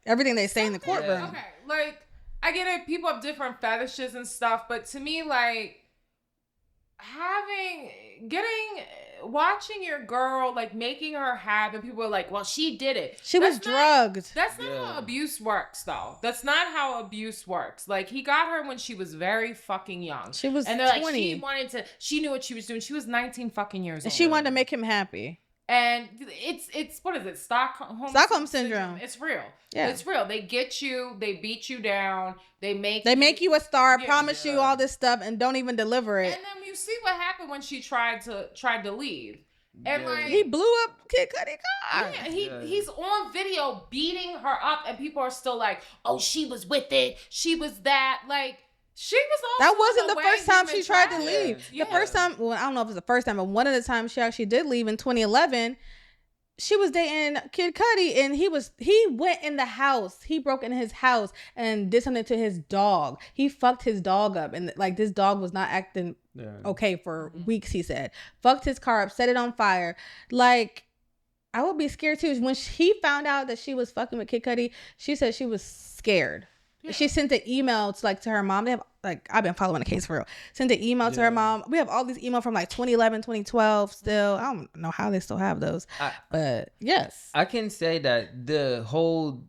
[SPEAKER 3] everything
[SPEAKER 2] they say in the courtroom.
[SPEAKER 1] Okay, I get it. People have different fetishes and stuff, but to me, watching your girl, making her happy, people are like, well, she did it.
[SPEAKER 2] She was drugged.
[SPEAKER 1] That's not how abuse works, though. That's not how abuse works. He got her when she was very fucking young.
[SPEAKER 2] She was
[SPEAKER 1] and they're
[SPEAKER 2] 20.
[SPEAKER 1] she knew what she was doing. She was 19 fucking years old.
[SPEAKER 2] She wanted to make him happy.
[SPEAKER 1] And it's what is it?
[SPEAKER 2] Stockholm syndrome.
[SPEAKER 1] It's real.
[SPEAKER 2] Yeah.
[SPEAKER 1] It's real. They get you, they beat you down, they make
[SPEAKER 2] you a star,
[SPEAKER 1] Yeah.
[SPEAKER 2] promise you all this stuff, and don't even deliver it.
[SPEAKER 1] And then you see what happened when she tried to leave. And like
[SPEAKER 2] he blew up Kid Cudi car.
[SPEAKER 1] Yeah, he's on video beating her up, and people are still like, "Oh, she was with it. She was that." Like she was also
[SPEAKER 2] that wasn't the first time she tried to leave.
[SPEAKER 1] Yeah.
[SPEAKER 2] The first time, well, I don't know if it's the first time, but one of the times she actually did leave in 2011. She was dating Kid Cudi, and he went in the house. He broke in his house and did something to his dog. He fucked his dog up, and like this dog was not acting okay for weeks. He said, fucked his car up, set it on fire. Like, I would be scared too. When he found out that she was fucking with Kid Cudi, she said she was scared. Yeah. She sent an email to her mom. They have I've been following the case for real. Sent an email to her mom. We have all these emails from like 2011, 2012 still. I don't know how they still have those. But yes.
[SPEAKER 3] I can say that the whole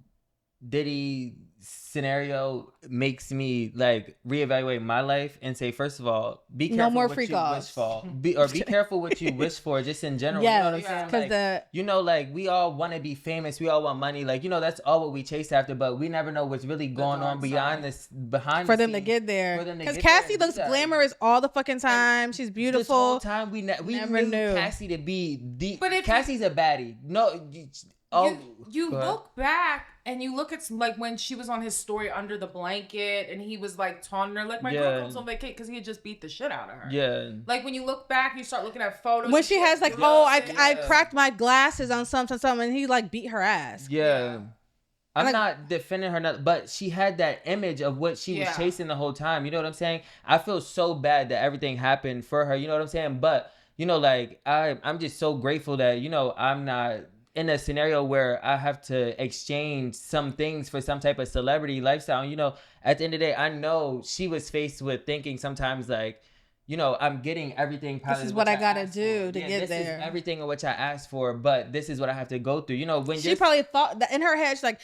[SPEAKER 3] Diddy scenario makes me like reevaluate my life and say, first of all, be careful
[SPEAKER 2] no more
[SPEAKER 3] what
[SPEAKER 2] freak
[SPEAKER 3] you
[SPEAKER 2] offs.
[SPEAKER 3] wish for. Be careful what you wish for, just in general.
[SPEAKER 2] Yes,
[SPEAKER 3] you know what I'm saying?
[SPEAKER 2] because
[SPEAKER 3] like we all want to be famous, we all want money, like that's all what we chase after, but we never know what's really going on behind
[SPEAKER 2] for them to get there. Because Cassie looks glamorous all the fucking time. She's beautiful.
[SPEAKER 3] This whole time we never knew Cassie to be deep. But Cassie's a baddie. No.
[SPEAKER 1] You look back and you look at like when she was on his story under the blanket and he was like taunting her like my girl comes on vacation because he had just beat the shit out of her. Yeah. Like when you look back, you start looking at photos.
[SPEAKER 2] When she has like, I cracked my glasses on something, and he like beat her ass.
[SPEAKER 3] Yeah. I'm not defending her, but she had that image of what she was chasing the whole time. You know what I'm saying? I feel so bad that everything happened for her. You know what I'm saying? But like I'm just so grateful that I'm not in a scenario where I have to exchange some things for some type of celebrity lifestyle. At the end of the day, I know she was faced with thinking sometimes like, I'm getting everything.
[SPEAKER 2] This is what I gotta do to get there.
[SPEAKER 3] This is everything in which I asked for, but this is what I have to go through. When
[SPEAKER 2] she probably thought that in her head, she's like,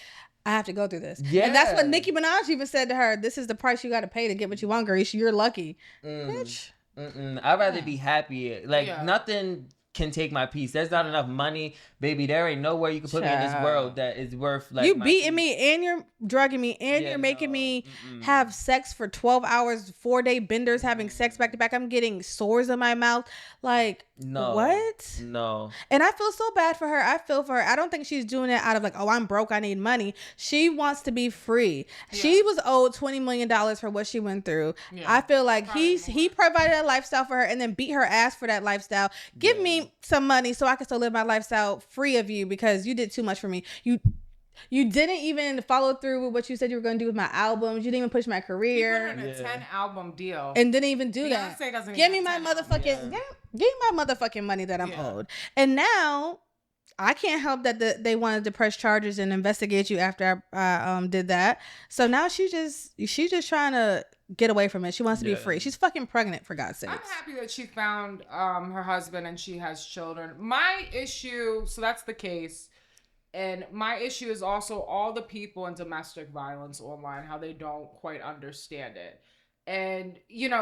[SPEAKER 2] I have to go through this. Yeah. And that's what Nicki Minaj even said to her. This is the price you got to pay to get what you want, girl. You're lucky. Bitch.
[SPEAKER 3] I'd rather be happy. Nothing can take my peace. There's not enough money, baby. There ain't nowhere you can put me in this world that is worth like
[SPEAKER 2] you beating me and you're drugging me and you're making me have sex for 12 hours, 4-day benders, having sex back to back. I'm getting sores in my mouth. Like, what?
[SPEAKER 3] No.
[SPEAKER 2] And I feel so bad for her. I feel for her. I don't think she's doing it out of like, oh, I'm broke, I need money. She wants to be free. Yeah. She was owed $20 million for what she went through. Yeah. I feel like he provided a lifestyle for her and then beat her ass for that lifestyle. Give me some money so I can still live my lifestyle free of you because you did too much for me. You didn't even follow through with what you said you were going to do with my albums. You didn't even push my career.
[SPEAKER 1] You put her in a 10-album deal.
[SPEAKER 2] And didn't even do that. Give me my motherfucking give me my motherfucking money that I'm owed. And now I can't help that they wanted to press charges and investigate you after I did that. So now she's just trying to get away from it. She wants to be free. She's fucking pregnant, for God's sake.
[SPEAKER 1] I'm happy that she found her husband and she has children. My issue, so that's the case. And my issue is also all the people in domestic violence online, how they don't quite understand it. And,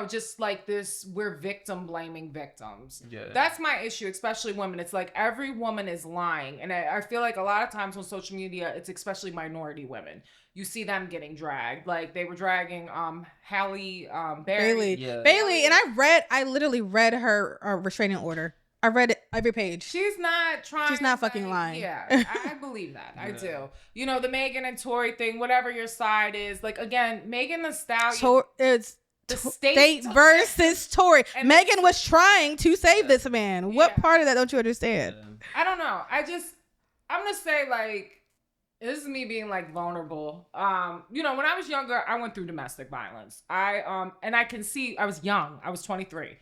[SPEAKER 1] just like this, we're victim blaming victims. Yeah. That's my issue, especially women. It's like every woman is lying. And I feel like a lot of times on social media, it's especially minority women. You see them getting dragged. Like they were dragging Halle Bailey.
[SPEAKER 2] Bailey. And I literally read her restraining order. I read it every page.
[SPEAKER 1] She's not trying.
[SPEAKER 2] She's not fucking lying.
[SPEAKER 1] Yeah, I believe that. I do. The Megan and Tory thing, whatever your side is. Like, again, Megan Thee Stallion.
[SPEAKER 2] It's the state versus Tory. Megan was trying to save this man. What part of that don't you understand?
[SPEAKER 1] I don't know. I'm going to say, like, this is me being, like, vulnerable. When I was younger, I went through domestic violence. And I can see, I was young. I was 23.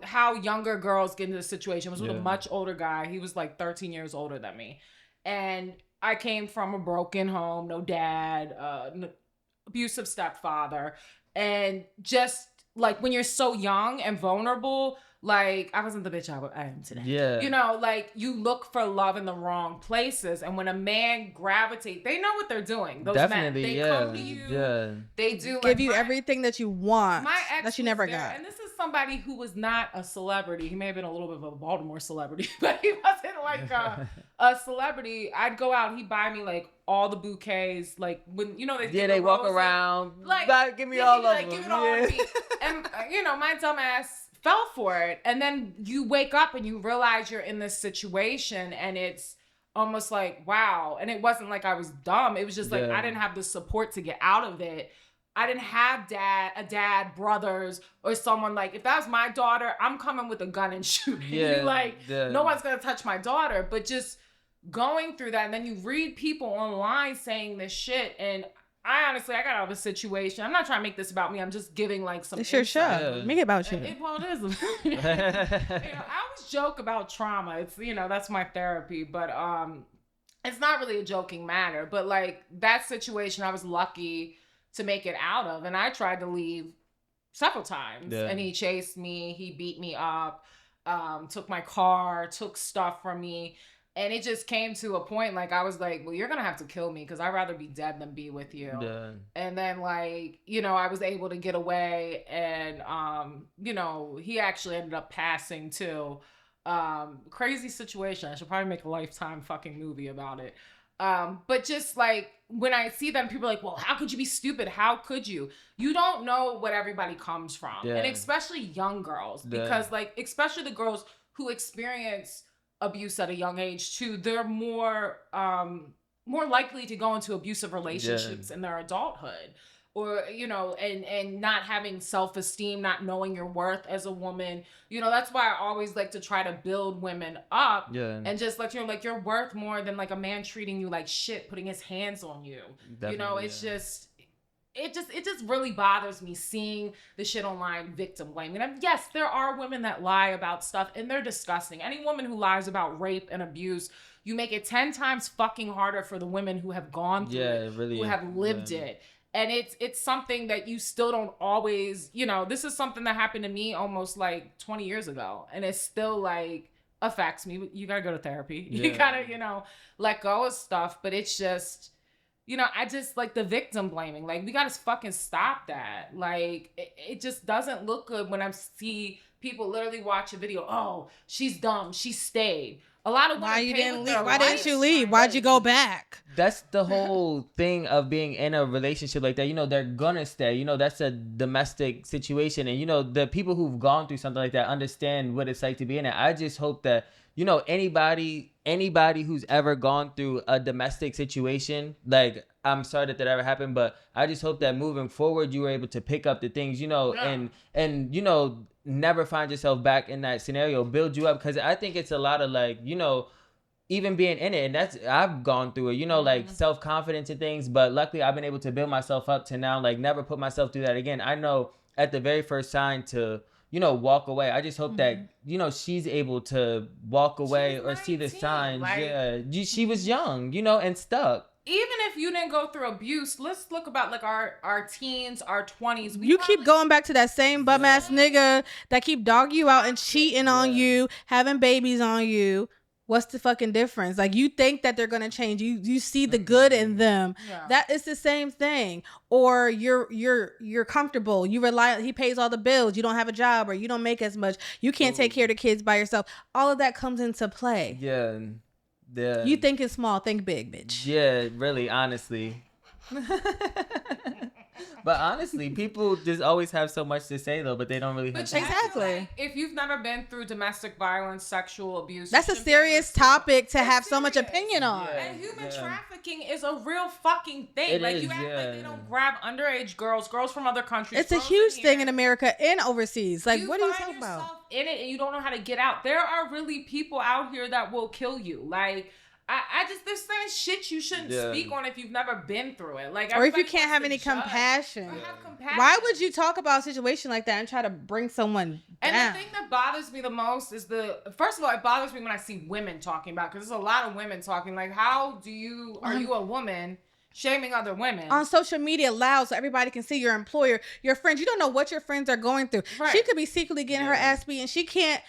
[SPEAKER 1] How younger girls get into the situation. I was with a much older guy. He was like 13 years older than me. And I came from a broken home, no dad, abusive stepfather. And just like when you're so young and vulnerable, like I wasn't the bitch I am today. Yeah. Like you look for love in the wrong places. And when a man gravitates, they know what they're doing. Those
[SPEAKER 3] Definitely,
[SPEAKER 1] men, they come to you. Yeah. They do
[SPEAKER 2] give you everything that you want that you never got.
[SPEAKER 1] And this is somebody who was not a celebrity. He may have been a little bit of a Baltimore celebrity, but he wasn't like a celebrity. I'd go out and he'd buy me like all the bouquets, like when they
[SPEAKER 3] walk
[SPEAKER 1] roses.
[SPEAKER 3] around
[SPEAKER 1] Like,
[SPEAKER 3] give me all of
[SPEAKER 1] like,
[SPEAKER 3] them.
[SPEAKER 1] give it all to me. And my dumb ass fell for it. And then you wake up and you realize you're in this situation, and it's almost like, wow. And it wasn't like I was dumb. It was just like I didn't have the support to get out of it. I didn't have a dad, brothers, or someone like, if that was my daughter, I'm coming with a gun and shooting you. Like, no one's going to touch my daughter. But just going through that, and then you read people online saying this shit, and I got out of a situation. I'm not trying to make this about me. I'm just giving like some
[SPEAKER 2] It's your show.
[SPEAKER 3] Yeah.
[SPEAKER 2] Make it about you.
[SPEAKER 1] Well, it is. I always joke about trauma. It's, that's my therapy. But it's not really a joking matter. But like that situation, I was lucky to make it out of, and I tried to leave several times, and he chased me, he beat me up, took my car, took stuff from me, and it just came to a point like I was like, well, you're gonna have to kill me because I'd rather be dead than be with you. And then like I was able to get away, and he actually ended up passing too. Crazy situation. I should probably make a Lifetime fucking movie about it. But just like when I see them, people are like, well, how could you be stupid? How could you? You don't know what everybody comes from. And especially young girls, because like, especially the girls who experience abuse at a young age too, they're more likely to go into abusive relationships in their adulthood. Or, and not having self-esteem, not knowing your worth as a woman. That's why I always like to try to build women up and just let you know, like, you're worth more than like a man treating you like shit, putting his hands on you. It's just, it just really bothers me seeing the shit online, victim blaming. And yes, there are women that lie about stuff, and they're disgusting. Any woman who lies about rape and abuse, you make it 10 times fucking harder for the women who have gone through it, who have lived it. And it's something that you still don't always, this is something that happened to me almost like 20 years ago. And it still like affects me. You gotta go to therapy. You gotta, let go of stuff. But it's just, I just like the victim blaming. Like, we gotta fucking stop that. Like, it just doesn't look good when I see people literally watch a video. Oh, she's dumb. She stayed. A lot of
[SPEAKER 2] why you didn't leave? Why didn't you leave? Why'd you go back?
[SPEAKER 3] That's the whole thing of being in a relationship like that. They're gonna stay. That's a domestic situation, and the people who've gone through something like that understand what it's like to be in it. I just hope that anybody who's ever gone through a domestic situation, like, I'm sorry that ever happened, but I just hope that moving forward you were able to pick up the things, and never find yourself back in that scenario, build you up, because I think it's a lot of like, even being in it, and I've gone through it, like self-confidence and things, but luckily I've been able to build myself up to now, like, never put myself through that again. I know at the very first sign to walk away, I just hope that she's able to walk away or see the signs. Like, she was young, and stuck.
[SPEAKER 1] Even if you didn't go through abuse, let's look about like our teens, our 20s.
[SPEAKER 2] You keep going back to that same bum ass nigga that keep dogging you out and cheating on you, having babies on you. What's the fucking difference? Like, you think that they're gonna change. You see the good in them. Yeah. That is the same thing. Or you're comfortable. You rely. He pays all the bills. You don't have a job, or you don't make as much. You can't take care of the kids by yourself. All of that comes into play.
[SPEAKER 3] Yeah. Yeah.
[SPEAKER 2] You think it's small, think big, bitch.
[SPEAKER 3] Yeah, really, honestly. But honestly, people just always have so much to say though, but they don't really have to.
[SPEAKER 2] Exactly.
[SPEAKER 1] Like, if you've never been through domestic violence, sexual abuse,
[SPEAKER 2] that's a serious topic to have so much opinion on.
[SPEAKER 1] Yeah, and human trafficking is a real fucking thing. Like, you act like they don't grab underage girls from other countries.
[SPEAKER 2] It's a huge thing in America and overseas. Like, what are you talking about?
[SPEAKER 1] In it, and you don't know how to get out. There are really people out here that will kill you. Like, I just, there's certain shit you shouldn't speak on if you've never been through it. Like,
[SPEAKER 2] or if you can't have any compassion. Why would you talk about a situation like that and try to bring someone down?
[SPEAKER 1] And the thing that bothers me the most is first of all, it bothers me when I see women talking about, because there's a lot of women talking. Like, are you a woman shaming other women
[SPEAKER 2] on social media loud so everybody can see your employer, your friends? You don't know what your friends are going through. Right. She could be secretly getting her ass beat, and she can't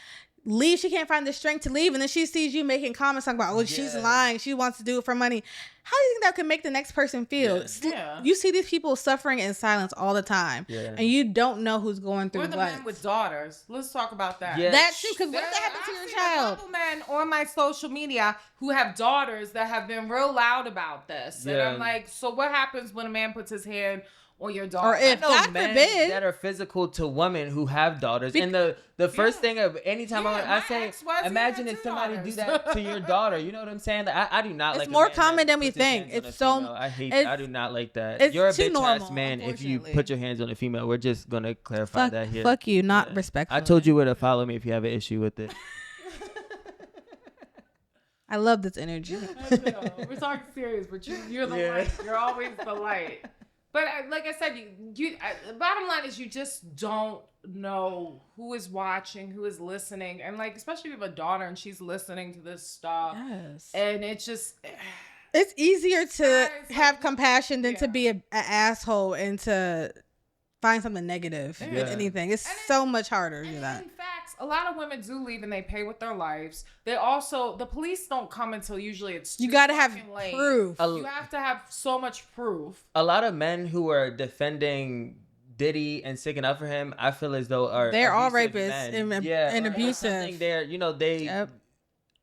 [SPEAKER 2] leave. She can't find the strength to leave, and then she sees you making comments talking about, oh, she's lying. She wants to do it for money. How do you think that could make the next person feel?
[SPEAKER 1] Yeah.
[SPEAKER 2] You see these people suffering in silence all the time, and you don't know who's going through
[SPEAKER 1] We're the
[SPEAKER 2] what.
[SPEAKER 1] men with daughters. Let's talk about that.
[SPEAKER 3] Yeah.
[SPEAKER 2] That too, because what if that happened to
[SPEAKER 1] I've
[SPEAKER 2] your
[SPEAKER 1] seen
[SPEAKER 2] child?
[SPEAKER 1] a couple men on my social media who have daughters that have been real loud about this. And
[SPEAKER 3] Yeah.
[SPEAKER 1] I'm like, so what happens when a man puts his hand on your daughter?
[SPEAKER 2] Or if,
[SPEAKER 3] I know
[SPEAKER 2] God
[SPEAKER 3] men
[SPEAKER 2] forbid,
[SPEAKER 3] that are physical to women who have daughters. And the first thing of anytime
[SPEAKER 1] Yeah,
[SPEAKER 3] I
[SPEAKER 1] my
[SPEAKER 3] say,
[SPEAKER 1] ex was, he
[SPEAKER 3] imagine
[SPEAKER 1] had
[SPEAKER 3] if
[SPEAKER 1] two
[SPEAKER 3] somebody
[SPEAKER 1] daughters.
[SPEAKER 3] do that to your daughter. You know what I'm saying? Like, I do not
[SPEAKER 2] It's
[SPEAKER 3] like.
[SPEAKER 2] more
[SPEAKER 3] a man
[SPEAKER 2] common
[SPEAKER 3] that
[SPEAKER 2] than we
[SPEAKER 3] puts his
[SPEAKER 2] think.
[SPEAKER 3] hands on
[SPEAKER 2] It's
[SPEAKER 3] a
[SPEAKER 2] so-
[SPEAKER 3] female. I hate.
[SPEAKER 2] it's-
[SPEAKER 3] I do not like that.
[SPEAKER 2] it's
[SPEAKER 3] You're a
[SPEAKER 2] too
[SPEAKER 3] bitch
[SPEAKER 2] normal,
[SPEAKER 3] ass man if you
[SPEAKER 2] unfortunately.
[SPEAKER 3] put your hands on a female. We're just gonna clarify that here.
[SPEAKER 2] fuck you, not
[SPEAKER 3] Yeah.
[SPEAKER 2] respectful.
[SPEAKER 3] I told you where to follow me if you have an issue with it.
[SPEAKER 2] I love this energy.
[SPEAKER 1] We're talking serious, but you're the light. You're always the light. But like I said, the bottom line is you just don't know who is watching, who is listening. And like, especially if you have a daughter and she's listening to this stuff.
[SPEAKER 2] Yes.
[SPEAKER 1] And it's just...
[SPEAKER 2] It's easier to
[SPEAKER 1] Guys,
[SPEAKER 2] have
[SPEAKER 1] like,
[SPEAKER 2] compassion than to
[SPEAKER 1] yeah.
[SPEAKER 2] be an asshole and to find something negative in
[SPEAKER 3] Yeah.
[SPEAKER 2] anything. It's
[SPEAKER 1] And
[SPEAKER 2] so much harder to do
[SPEAKER 1] And
[SPEAKER 2] that.
[SPEAKER 1] in facts, a lot of women do leave and they pay with their lives. They also, the police don't come until usually it's
[SPEAKER 2] You
[SPEAKER 1] too
[SPEAKER 2] got to have
[SPEAKER 1] fucking late.
[SPEAKER 2] proof.
[SPEAKER 1] You have to have so much proof.
[SPEAKER 3] A lot of men who are defending Diddy and sticking up for him, I feel as though are
[SPEAKER 2] They're all
[SPEAKER 3] abusive
[SPEAKER 2] rapists
[SPEAKER 3] men.
[SPEAKER 2] and
[SPEAKER 3] or
[SPEAKER 2] abusive.
[SPEAKER 3] something. They're they
[SPEAKER 2] Yep.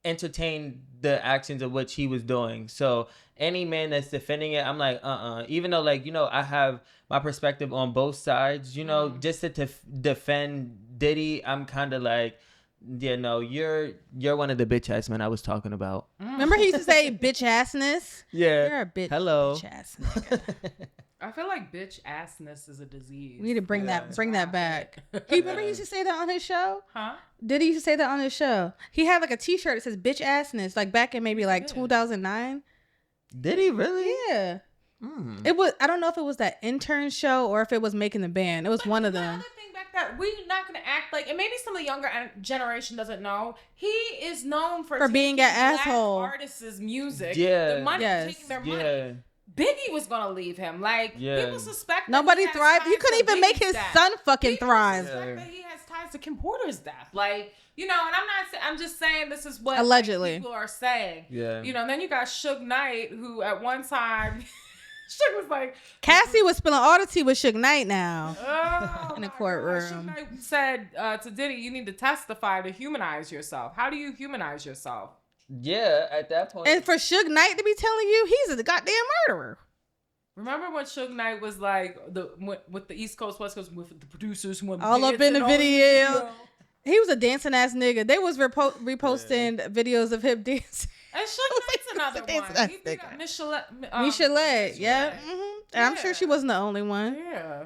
[SPEAKER 3] entertain the actions of which he was doing. So any man that's defending it, I'm like, even though I have my perspective on both sides, just to defend Diddy, I'm kind of like, yeah, no, you're one of the bitch ass men I was talking about.
[SPEAKER 2] Remember he used to say bitch assness?
[SPEAKER 3] Yeah.
[SPEAKER 2] You're a bitch.
[SPEAKER 3] Hello.
[SPEAKER 2] Bitch ass nigga.
[SPEAKER 1] I feel like bitch assness is a disease.
[SPEAKER 2] We need to bring that back. You remember he used to say that on his show?
[SPEAKER 1] Huh?
[SPEAKER 2] Did he used to say that on his show? He had like a t-shirt that says bitch assness, like back in maybe like 2009.
[SPEAKER 3] Did he really?
[SPEAKER 2] Yeah. It was, I don't know if it was that intern show or if it was making the band. It was one of
[SPEAKER 1] The
[SPEAKER 2] them.
[SPEAKER 1] other thing back that we're not gonna act like, and maybe some of the younger generation doesn't know, he is known for
[SPEAKER 2] being
[SPEAKER 1] taking
[SPEAKER 2] an
[SPEAKER 1] black
[SPEAKER 2] asshole.
[SPEAKER 1] artists' music.
[SPEAKER 3] Yeah.
[SPEAKER 1] The money,
[SPEAKER 2] Yes.
[SPEAKER 1] taking their
[SPEAKER 3] Yeah.
[SPEAKER 1] money. Biggie was gonna leave him. Like
[SPEAKER 3] Yeah.
[SPEAKER 1] people suspect that
[SPEAKER 2] Nobody
[SPEAKER 1] he has
[SPEAKER 2] thrived. He
[SPEAKER 1] ties
[SPEAKER 2] couldn't
[SPEAKER 1] to
[SPEAKER 2] even make
[SPEAKER 1] Biggie's
[SPEAKER 2] his
[SPEAKER 1] death.
[SPEAKER 2] son fucking
[SPEAKER 1] People
[SPEAKER 2] thrive.
[SPEAKER 1] suspect that he has ties to Kim Porter's death. Like, and I'm not. I'm just saying this is what
[SPEAKER 2] Allegedly.
[SPEAKER 1] people are saying.
[SPEAKER 3] Yeah.
[SPEAKER 1] And then you got Suge Knight, who at one time, Suge was like,
[SPEAKER 2] Cassie was spilling all the tea with Suge Knight now.
[SPEAKER 1] oh,
[SPEAKER 2] In the
[SPEAKER 1] my
[SPEAKER 2] courtroom.
[SPEAKER 1] God. Suge Knight said to Diddy, you need to testify to humanize yourself. How do you humanize yourself?
[SPEAKER 3] Yeah, at that point.
[SPEAKER 2] And for Suge Knight to be telling you he's a goddamn murderer.
[SPEAKER 1] Remember when Suge Knight was like with the East Coast, West Coast, with the producers who went
[SPEAKER 2] All up in the video. He was a dancing ass nigga. They was reposting videos of him dancing.
[SPEAKER 1] And Suge Knight's another
[SPEAKER 2] dancing
[SPEAKER 1] one.
[SPEAKER 2] ass
[SPEAKER 1] He beat
[SPEAKER 2] nigga.
[SPEAKER 1] up Michelle.
[SPEAKER 2] Michelet, yeah. And I'm sure she wasn't the only one.
[SPEAKER 1] Yeah.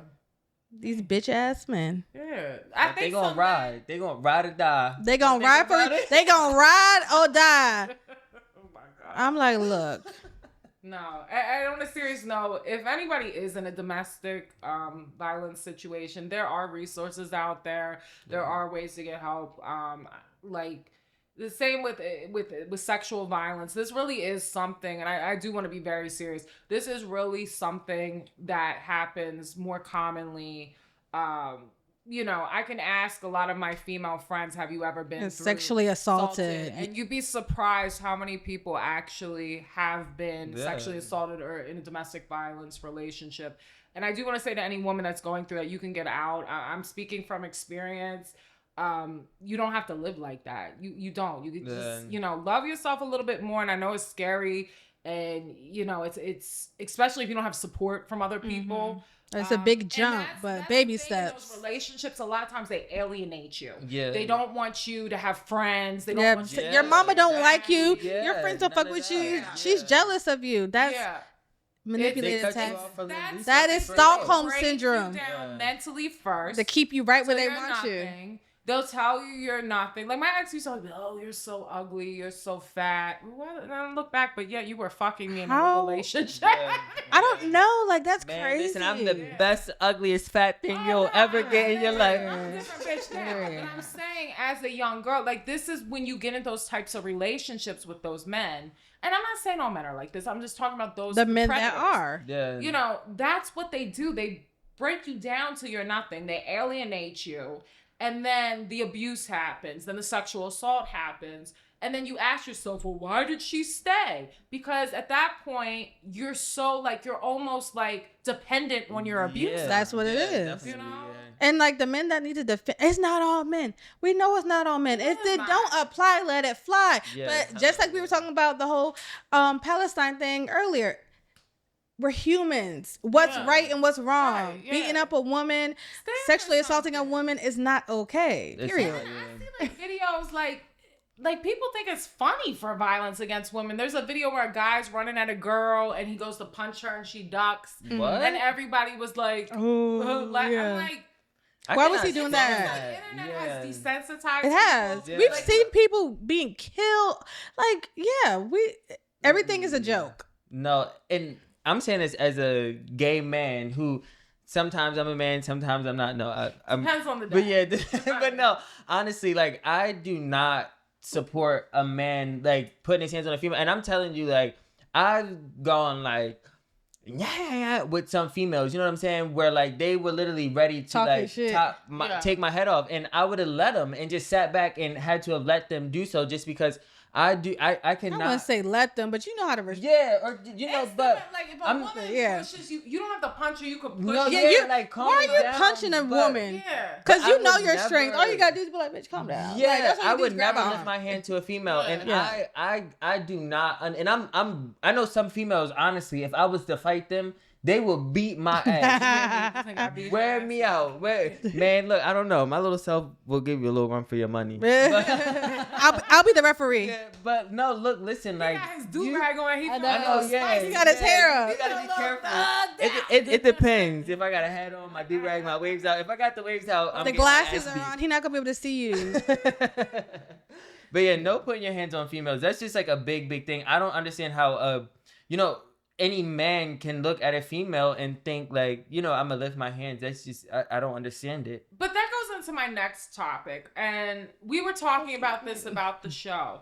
[SPEAKER 2] These bitch ass men.
[SPEAKER 1] Yeah.
[SPEAKER 3] But they gonna ride. They gonna ride or die.
[SPEAKER 2] They gonna ride for
[SPEAKER 3] about it?
[SPEAKER 2] They gonna ride or die.
[SPEAKER 1] Oh my God.
[SPEAKER 2] I'm like, look.
[SPEAKER 1] No, and on a serious note, if anybody is in a domestic violence situation, there are resources out there. There are ways to get help. Like the same with sexual violence. This really is something, and I do want to be very serious. This is really something that happens more commonly. I can ask a lot of my female friends, have you ever been
[SPEAKER 2] Sexually assaulted?
[SPEAKER 1] And you'd be surprised how many people actually have been sexually assaulted or in a domestic violence relationship. And I do want to say to any woman that's going through that, you can get out. I'm speaking from experience. You don't have to live like that. You don't. You can just, love yourself a little bit more. And I know it's scary. And, it's especially if you don't have support from other people.
[SPEAKER 2] It's a big jump, but baby
[SPEAKER 1] the thing in
[SPEAKER 2] steps.
[SPEAKER 1] those relationships, a lot of times they alienate you.
[SPEAKER 3] Yeah.
[SPEAKER 1] They don't want you to have friends. They don't want you.
[SPEAKER 2] Your mama don't like you.
[SPEAKER 3] Yeah,
[SPEAKER 2] Your friends don't
[SPEAKER 3] none
[SPEAKER 2] fuck
[SPEAKER 3] of
[SPEAKER 2] with
[SPEAKER 3] that.
[SPEAKER 2] you.
[SPEAKER 3] Yeah.
[SPEAKER 2] She's jealous of you. That's
[SPEAKER 1] Yeah.
[SPEAKER 2] manipulated
[SPEAKER 3] They cut you
[SPEAKER 2] text.
[SPEAKER 3] off from the
[SPEAKER 1] That's-
[SPEAKER 3] least
[SPEAKER 2] That is
[SPEAKER 3] of
[SPEAKER 2] Stockholm
[SPEAKER 1] Break
[SPEAKER 2] syndrome.
[SPEAKER 1] You down
[SPEAKER 3] Yeah.
[SPEAKER 1] mentally first.
[SPEAKER 2] To keep you right where
[SPEAKER 1] till
[SPEAKER 2] they
[SPEAKER 1] you're
[SPEAKER 2] want you.
[SPEAKER 1] nothing. They'll tell you you're nothing. Like my ex used to always be, oh, you're so ugly, you're so fat. Well, and I look back, but yeah, you were fucking me in a
[SPEAKER 2] How-
[SPEAKER 1] relationship.
[SPEAKER 3] Yeah.
[SPEAKER 2] I don't know. Like that's
[SPEAKER 3] Man,
[SPEAKER 2] crazy.
[SPEAKER 3] listen, I'm the best, ugliest fat thing you'll ever get in your life.
[SPEAKER 1] I'm a different bitch now.
[SPEAKER 2] Yeah.
[SPEAKER 1] But I'm saying, as a young girl, like this is when you get in those types of relationships with those men. And I'm not saying all men are like this. I'm just talking about those
[SPEAKER 2] the men
[SPEAKER 1] predators.
[SPEAKER 2] that are.
[SPEAKER 3] Yeah.
[SPEAKER 1] That's what they do. They break you down till you're nothing. They alienate you. and then the abuse happens, then the sexual assault happens, and then you ask yourself, well, why did she stay? Because at that point, you're so like, you're almost like dependent on your abuser.
[SPEAKER 2] That's what it is.
[SPEAKER 3] Definitely,
[SPEAKER 1] You know?
[SPEAKER 2] And like the men that need to defend, it's not all men. We know it's not all men. If it don't apply, let it fly.
[SPEAKER 3] Yeah,
[SPEAKER 2] but just like we were talking about the whole Palestine thing earlier, we're humans. What's right and what's wrong?
[SPEAKER 1] Right, yeah.
[SPEAKER 2] Beating up a woman, sexually assaulting a woman is not okay. Period.
[SPEAKER 1] I see like videos like people think it's funny for violence against women. There's a video where a guy's running at a girl and he goes to punch her and she ducks.
[SPEAKER 3] What?
[SPEAKER 1] And everybody was like, I'm like,
[SPEAKER 2] why was he doing
[SPEAKER 1] like,
[SPEAKER 2] that?
[SPEAKER 1] internet has desensitized.
[SPEAKER 2] It has.
[SPEAKER 1] people.
[SPEAKER 2] We've
[SPEAKER 1] Like,
[SPEAKER 2] seen people being killed. Like, everything is a joke.
[SPEAKER 3] No, and I'm saying this as a gay man who sometimes I'm a man, sometimes I'm not. No, I'm.
[SPEAKER 1] Depends on the
[SPEAKER 3] But
[SPEAKER 1] day.
[SPEAKER 3] yeah, but no, honestly, like I do not support a man like putting his hands on a female, and I'm telling you, like I've gone like yeah with some females, you know what I'm saying, where like they were literally ready to
[SPEAKER 2] Talking
[SPEAKER 3] like
[SPEAKER 2] shit.
[SPEAKER 3] take my head off, and I would have let them and just sat back and had to have let them do so just because I cannot.
[SPEAKER 2] I wouldn't say let them, but you know how to respond.
[SPEAKER 3] Yeah, or you know,
[SPEAKER 1] It's
[SPEAKER 3] but
[SPEAKER 1] different. Like if a
[SPEAKER 3] I'm
[SPEAKER 1] woman pushes you, you don't have to punch her. You could push
[SPEAKER 3] no,
[SPEAKER 1] her.
[SPEAKER 3] yeah, like calm
[SPEAKER 2] Why are you
[SPEAKER 3] down,
[SPEAKER 2] punching a
[SPEAKER 3] but-
[SPEAKER 2] woman?
[SPEAKER 1] Yeah.
[SPEAKER 2] Because
[SPEAKER 3] But
[SPEAKER 2] you
[SPEAKER 3] I
[SPEAKER 2] know
[SPEAKER 3] would
[SPEAKER 2] your strength. All you
[SPEAKER 3] never-
[SPEAKER 2] gotta do is be like, bitch, calm down.
[SPEAKER 3] Yeah,
[SPEAKER 2] Like, that's what
[SPEAKER 3] I
[SPEAKER 2] you do
[SPEAKER 3] would
[SPEAKER 2] is grab
[SPEAKER 3] never
[SPEAKER 2] my
[SPEAKER 3] lift
[SPEAKER 2] arm.
[SPEAKER 3] my hand to a female, and
[SPEAKER 2] Yeah.
[SPEAKER 3] I do not, and I know some females. Honestly, if I was to fight them, they will beat my ass. Wear me out. Man, look, I don't know. My little self will give you a little run for your money.
[SPEAKER 2] I'll be the referee.
[SPEAKER 3] Yeah, but no, look, listen, like
[SPEAKER 1] He got his do-rag on. He
[SPEAKER 3] I know, yeah.
[SPEAKER 2] He got his hair up.
[SPEAKER 3] You gotta be careful. It depends. If I got a hat on, my do-rag, my waves out. If I got the waves out, I'm
[SPEAKER 2] The
[SPEAKER 3] getting my
[SPEAKER 2] glasses
[SPEAKER 3] ass
[SPEAKER 2] are
[SPEAKER 3] beat.
[SPEAKER 2] on. He's not gonna be able to see you.
[SPEAKER 3] But yeah, no putting your hands on females. That's just like a big thing. I don't understand how any man can look at a female and think like, I'm gonna lift my hands. That's just I don't understand it.
[SPEAKER 1] But that goes into my next topic. And we were talking about this about the show.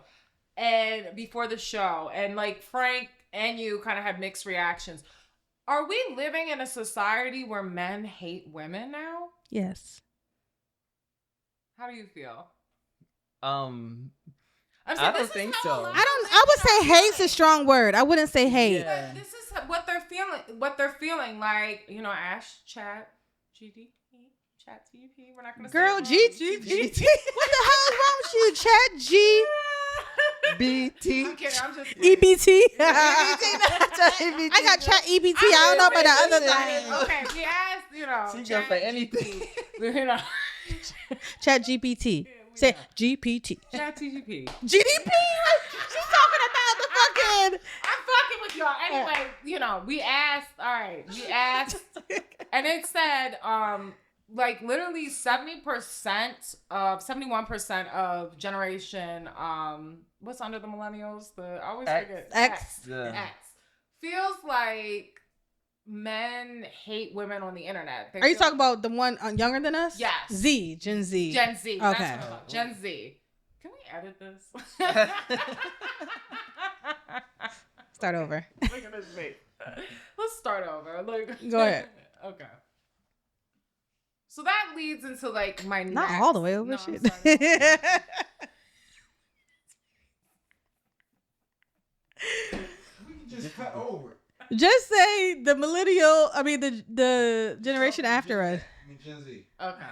[SPEAKER 1] And before the show. And like Frank and you kind of had mixed reactions. Are we living in a society where men hate women now?
[SPEAKER 2] Yes.
[SPEAKER 1] How do you feel?
[SPEAKER 3] I'm
[SPEAKER 1] I'm
[SPEAKER 3] I
[SPEAKER 1] this
[SPEAKER 3] don't
[SPEAKER 1] is
[SPEAKER 3] think
[SPEAKER 1] how
[SPEAKER 3] so.
[SPEAKER 1] a lot of
[SPEAKER 2] I would say hate's a strong word. I wouldn't say hate.
[SPEAKER 3] Yeah.
[SPEAKER 1] But this is what they're feeling. What they're feeling like, ask Chat GDP, Chat GDP. We're not gonna
[SPEAKER 2] Girl,
[SPEAKER 1] say it wrong.
[SPEAKER 2] GGBT. What the hell is wrong with you? Chat G
[SPEAKER 3] BT.
[SPEAKER 1] I'm kidding. I'm just
[SPEAKER 2] EBT. I got Chat EBT. I don't know about the other thing.
[SPEAKER 1] Okay, we asked,
[SPEAKER 3] She jump at anything.
[SPEAKER 2] Chat GPT. Say GPT.
[SPEAKER 1] Chat GDP.
[SPEAKER 2] GDP. She's talking about the fucking.
[SPEAKER 1] I'm fucking with y'all. Anyway, we asked. All right, we asked, and it said, like literally 71% of generation, what's under the millennials? I always forget.
[SPEAKER 2] X.
[SPEAKER 3] Yeah.
[SPEAKER 1] X feels like men hate women on the internet.
[SPEAKER 2] Are you talking about the one younger than us?
[SPEAKER 1] Yes.
[SPEAKER 2] Gen Z.
[SPEAKER 1] Gen Z?
[SPEAKER 2] Okay.
[SPEAKER 1] That's what I'm about. Gen Z. Can we edit this?
[SPEAKER 2] Start over.
[SPEAKER 1] Look at this face. Let's start over.
[SPEAKER 2] Go ahead.
[SPEAKER 1] Okay. So that leads into like my
[SPEAKER 2] Not
[SPEAKER 1] next...
[SPEAKER 2] all the way over.
[SPEAKER 1] No,
[SPEAKER 2] Shit.
[SPEAKER 1] I'm sorry.
[SPEAKER 7] Just cut over.
[SPEAKER 2] Just say the millennial. I mean the generation after us.
[SPEAKER 7] Gen Z.
[SPEAKER 1] Okay.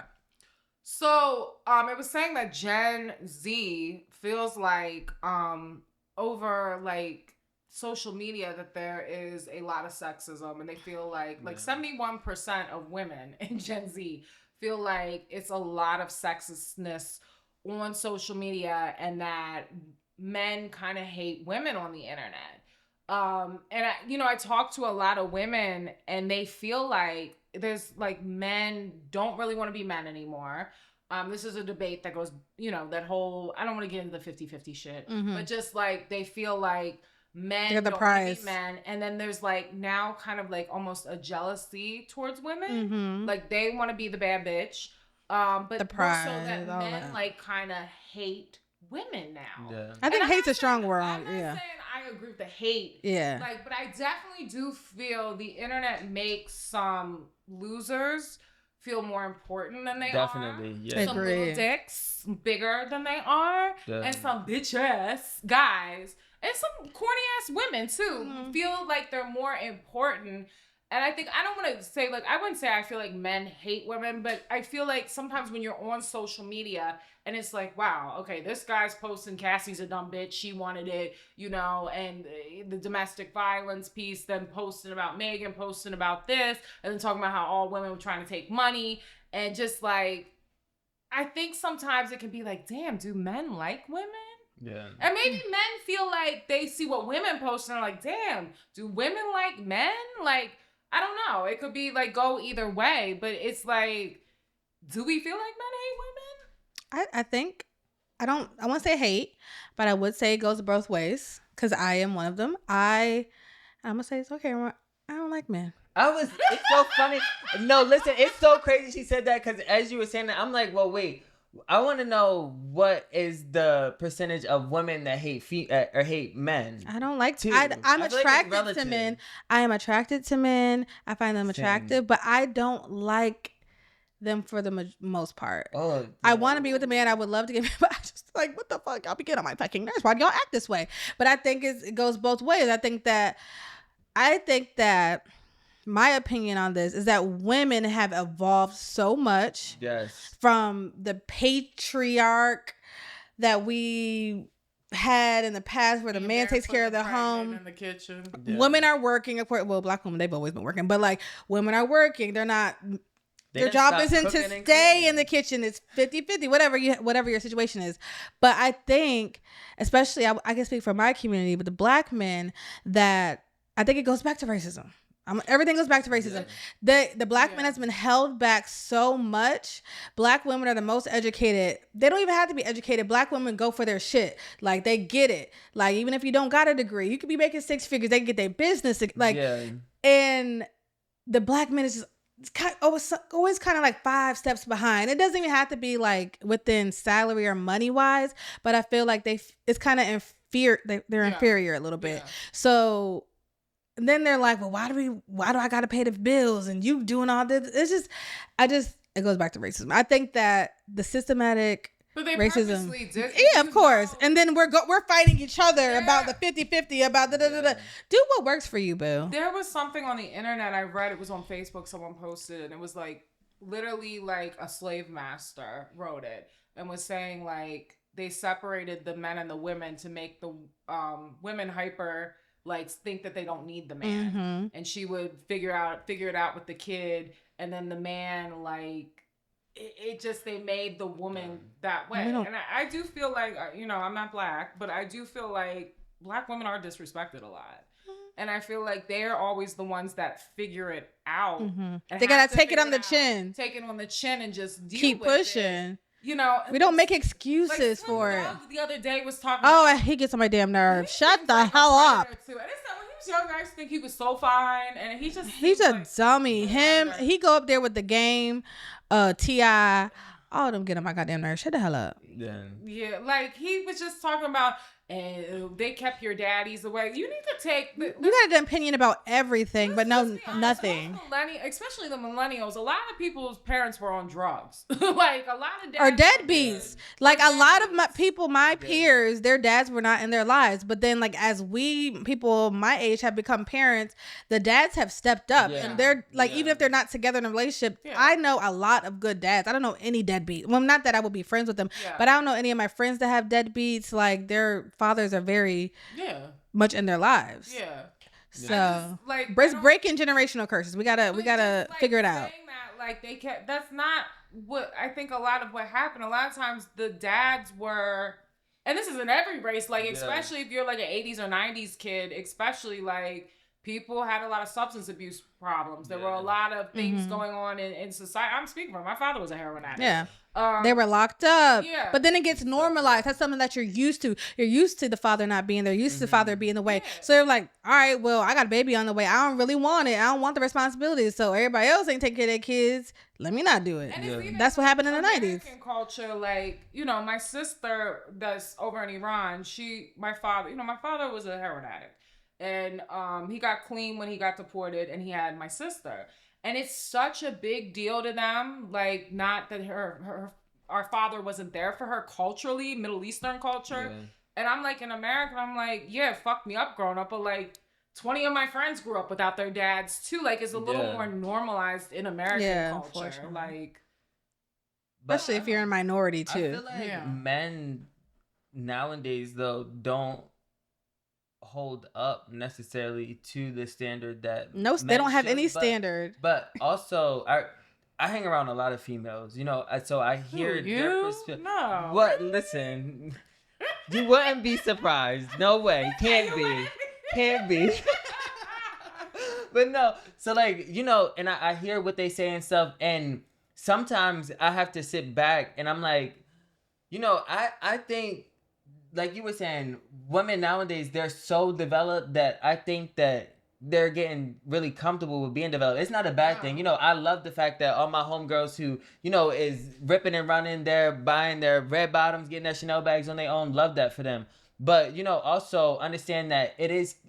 [SPEAKER 1] So it was saying that Gen Z feels like over like social media that there is a lot of sexism, and they feel like 71% of women in Gen Z feel like it's a lot of sexistness on social media, and that men kind of hate women on the internet. And I talk to a lot of women, and they feel like there's like men don't really want to be men anymore. This is a debate that goes, that whole, I don't want to get into the 50-50 shit, but just like they feel like men
[SPEAKER 2] They're the
[SPEAKER 1] don't
[SPEAKER 2] prize.
[SPEAKER 1] want to be men, and then there's like now kind of like almost a jealousy towards women, like they want to be the bad bitch, but
[SPEAKER 2] The
[SPEAKER 1] more
[SPEAKER 2] prize,
[SPEAKER 1] so that
[SPEAKER 2] all
[SPEAKER 1] men
[SPEAKER 2] that.
[SPEAKER 1] like kind of hate women now.
[SPEAKER 3] Yeah.
[SPEAKER 2] I think
[SPEAKER 1] And I'm
[SPEAKER 2] hate's
[SPEAKER 1] not
[SPEAKER 2] a strong
[SPEAKER 1] saying-
[SPEAKER 2] word.
[SPEAKER 1] I'm not
[SPEAKER 2] Yeah.
[SPEAKER 1] saying I agree with the hate.
[SPEAKER 2] Yeah.
[SPEAKER 1] But I definitely do feel the internet makes some losers feel more important than they
[SPEAKER 3] Definitely,
[SPEAKER 1] are.
[SPEAKER 3] yeah.
[SPEAKER 1] Some
[SPEAKER 2] Agree.
[SPEAKER 1] little dicks bigger than they are, and some bitch ass guys, and some corny ass women too feel like they're more important. And I think I don't want to say like I wouldn't say I feel like men hate women, but I feel like sometimes when you're on social media and it's like, wow, okay, this guy's posting Cassie's a dumb bitch, she wanted it, you know, and the domestic violence piece, then posting about Megan, posting about this, and then talking about how all women were trying to take money, and just like, I think sometimes it can be like, damn, do men like women?
[SPEAKER 3] Yeah.
[SPEAKER 1] And maybe men feel like they see what women post and are like, damn, do women like men? Like, I don't know. It could be like go either way, but it's like, do we feel like men hate women?
[SPEAKER 2] I think I want to say hate, but I would say it goes both ways because I am one of them. I'm gonna say it's okay. I don't like men.
[SPEAKER 3] It's so funny. No, listen, it's so crazy she said that because as you were saying that, I'm like, well, wait. I want to know what is the percentage of women that hate or hate men.
[SPEAKER 2] I don't like
[SPEAKER 3] too.
[SPEAKER 2] I'm
[SPEAKER 3] I feel like it's
[SPEAKER 2] attracted to
[SPEAKER 3] relative.
[SPEAKER 2] men. I am attracted to men. I find them attractive, but I don't like them for the most part.
[SPEAKER 3] Oh, yeah.
[SPEAKER 2] I want to be with a man. I would love to get, but I just like, what the fuck? I'll be getting on my fucking nerves. Why do y'all act this way? But I think it goes both ways. I think that my opinion on this is that women have evolved so much from the patriarch that we had in the past where the man takes care of the home.
[SPEAKER 1] In the kitchen.
[SPEAKER 2] Yeah. Women are working, of course. Well, black women, they've always been working, but like women are working. They're not. Their job isn't to stay in the kitchen. It's 50-50, whatever your situation is. But I think, especially, I can speak for my community, but the black men, that I think it goes back to racism. Everything goes back to racism. The black man has been held back so much. Black women are the most educated. They don't even have to be educated. Black women go for their shit. Like, they get it. Like, even if you don't got a degree, you could be making 6 figures. They can get their business. Like, and the black man is just, it's always kind of like 5 steps behind. It doesn't even have to be like within salary or money wise, but I feel like it's kind of inferior. They're inferior a little bit. Yeah. So then they're like, well, why do I got to pay the bills and you doing all this? It goes back to racism. I think that the systematic racism. Yeah, of course. And then we're fighting each other about the 50-50, about do what works for you, boo.
[SPEAKER 1] There was something on the internet I read. It was on Facebook. Someone posted it, and it was like literally like a slave master wrote it and was saying like they separated the men and the women to make the women hyper, like, think that they don't need the man, and she would figure it out with the kid, and then the man, like, it just, they made the woman that way. And I do feel like, you know, I'm not black, but I do feel like black women are disrespected a lot. And I feel like they're always the ones that figure it out.
[SPEAKER 2] They gotta take it on the chin.
[SPEAKER 1] Take it on the chin and just
[SPEAKER 2] keep pushing.
[SPEAKER 1] It. You know,
[SPEAKER 2] we don't make excuses like, for it.
[SPEAKER 1] The other day was talking.
[SPEAKER 2] Oh, he gets on my damn nerves. Shut the hell up.
[SPEAKER 1] And it's when he was younger, I used to think he was so fine, and he's
[SPEAKER 2] a dummy. He go up there with the game, T.I. All of them get on my goddamn nerves. Shut the hell up.
[SPEAKER 1] Yeah, like he was just talking about. And they kept your daddies away. You need to take.
[SPEAKER 2] You got an opinion about everything, but no, nothing.
[SPEAKER 1] Especially the millennials. A lot of people's parents were on drugs. Like a lot of dads
[SPEAKER 2] or deadbeats. Like a lot of my peers, their dads were not in their lives. But then, like as people my age have become parents, the dads have stepped up, and they're like even if they're not together in a relationship. I know a lot of good dads. I don't know any deadbeats. Well, not that I would be friends with them, but I don't know any of my friends that have deadbeats. Like their fathers are very much in their lives. So it's breaking generational curses. We gotta figure it out.
[SPEAKER 1] That, like they kept, that's not what I think. A lot of what happened. A lot of times the dads were, and this is in every race. Like especially if you're like an 80s or 90s kid, especially like people had a lot of substance abuse problems. There were a lot of things going on in society. I'm speaking from my father was a heroin addict.
[SPEAKER 2] Yeah. They were locked up. Yeah. But then it gets normalized. That's something that you're used to. You're used to the father not being there. You're used to the father being the way. Yeah. So they're like, all right, well, I got a baby on the way. I don't really want it. I don't want the responsibility. So everybody else ain't taking care of their kids. Let me not do it. That's what happened in the 90s.
[SPEAKER 1] American culture, like, you know, my sister that's over in Iran, my father was a heroin addict. And he got clean when he got deported, and he had my sister. And it's such a big deal to them. Like, not that our father wasn't there for her culturally, Middle Eastern culture. Yeah. And I'm like, in America, I'm like, yeah, fuck me up growing up. But like 20 of my friends grew up without their dads too. Like, it's a little more normalized in American culture. Like,
[SPEAKER 2] especially if you're a minority too.
[SPEAKER 3] I feel like men nowadays though don't hold up necessarily to the standard that
[SPEAKER 2] they don't have any standard.
[SPEAKER 3] But also I hang around a lot of females, you know, so I hear their perspective.
[SPEAKER 1] No.
[SPEAKER 3] What? Listen, you wouldn't be surprised. No way. Can't be. But no. So like, you know, and I hear what they say and stuff, and sometimes I have to sit back and I'm like, you know, I think, like you were saying, women nowadays, they're so developed that I think that they're getting really comfortable with being developed. It's not a bad thing. You know, I love the fact that all my homegirls who, you know, is ripping and running, they're buying their red bottoms, getting their Chanel bags on their own. Love that for them. But, you know, also understand that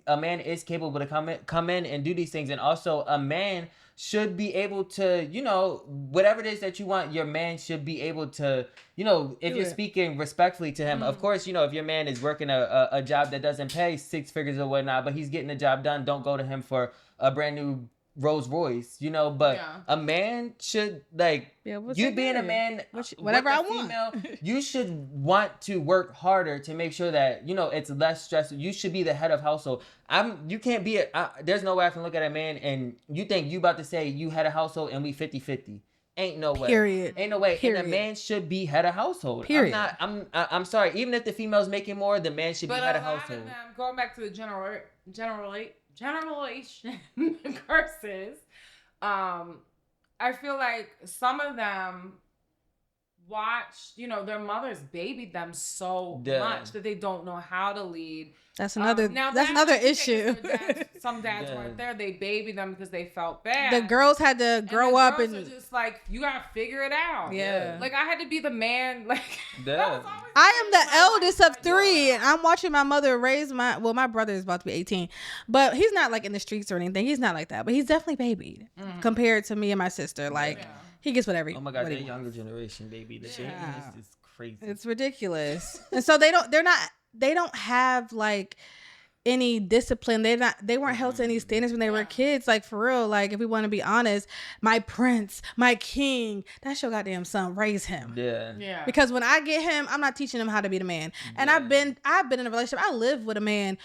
[SPEAKER 3] a man is capable to come in and do these things. And also a man should be able to, you know, whatever it is that you want, your man should be able to, you know, if you're speaking respectfully to him, of course, you know, if your man is working a job that doesn't pay 6 figures or whatnot, but he's getting the job done, don't go to him for a brand new Rolls Royce, you know, but a man should, like, you being a man,
[SPEAKER 2] whatever I
[SPEAKER 3] female,
[SPEAKER 2] want,
[SPEAKER 3] you should want to work harder to make sure that, you know, it's less stressful. You should be the head of household. You can't be there's no way I can look at a man and you think you about to say you head of household and we 50-50. Ain't no way.
[SPEAKER 2] Period.
[SPEAKER 3] Ain't no way.
[SPEAKER 2] Period.
[SPEAKER 3] And a man should be head of household.
[SPEAKER 2] Period.
[SPEAKER 3] I'm sorry. Even if the female's making more, the man should be head of household.
[SPEAKER 1] But going back to the generation curses, I feel like some of them watch, you know, their mothers babied them so much that they don't know how to lead.
[SPEAKER 2] That's another issue.
[SPEAKER 1] Some dads weren't there. They babied them because they felt bad.
[SPEAKER 2] The girls had to grow up and
[SPEAKER 1] just like, you gotta figure it out.
[SPEAKER 2] Yeah.
[SPEAKER 1] Like I had to be the man. Like
[SPEAKER 2] I am the eldest of 3, and I'm watching my mother raise my brother is about to be 18, but he's not like in the streets or anything. He's not like that, but he's definitely babied compared to me and my sister. Like he gets whatever.
[SPEAKER 3] Oh my God, the younger generation, baby. The shit is crazy.
[SPEAKER 2] It's ridiculous, and so they don't have like any discipline. They weren't held to any standards when they were kids. Like for real, like if we want to be honest, my prince, my king, that's your goddamn son. Raise him.
[SPEAKER 3] Yeah.
[SPEAKER 2] Because when I get him, I'm not teaching him how to be the man. And I've been in a relationship. I live with a man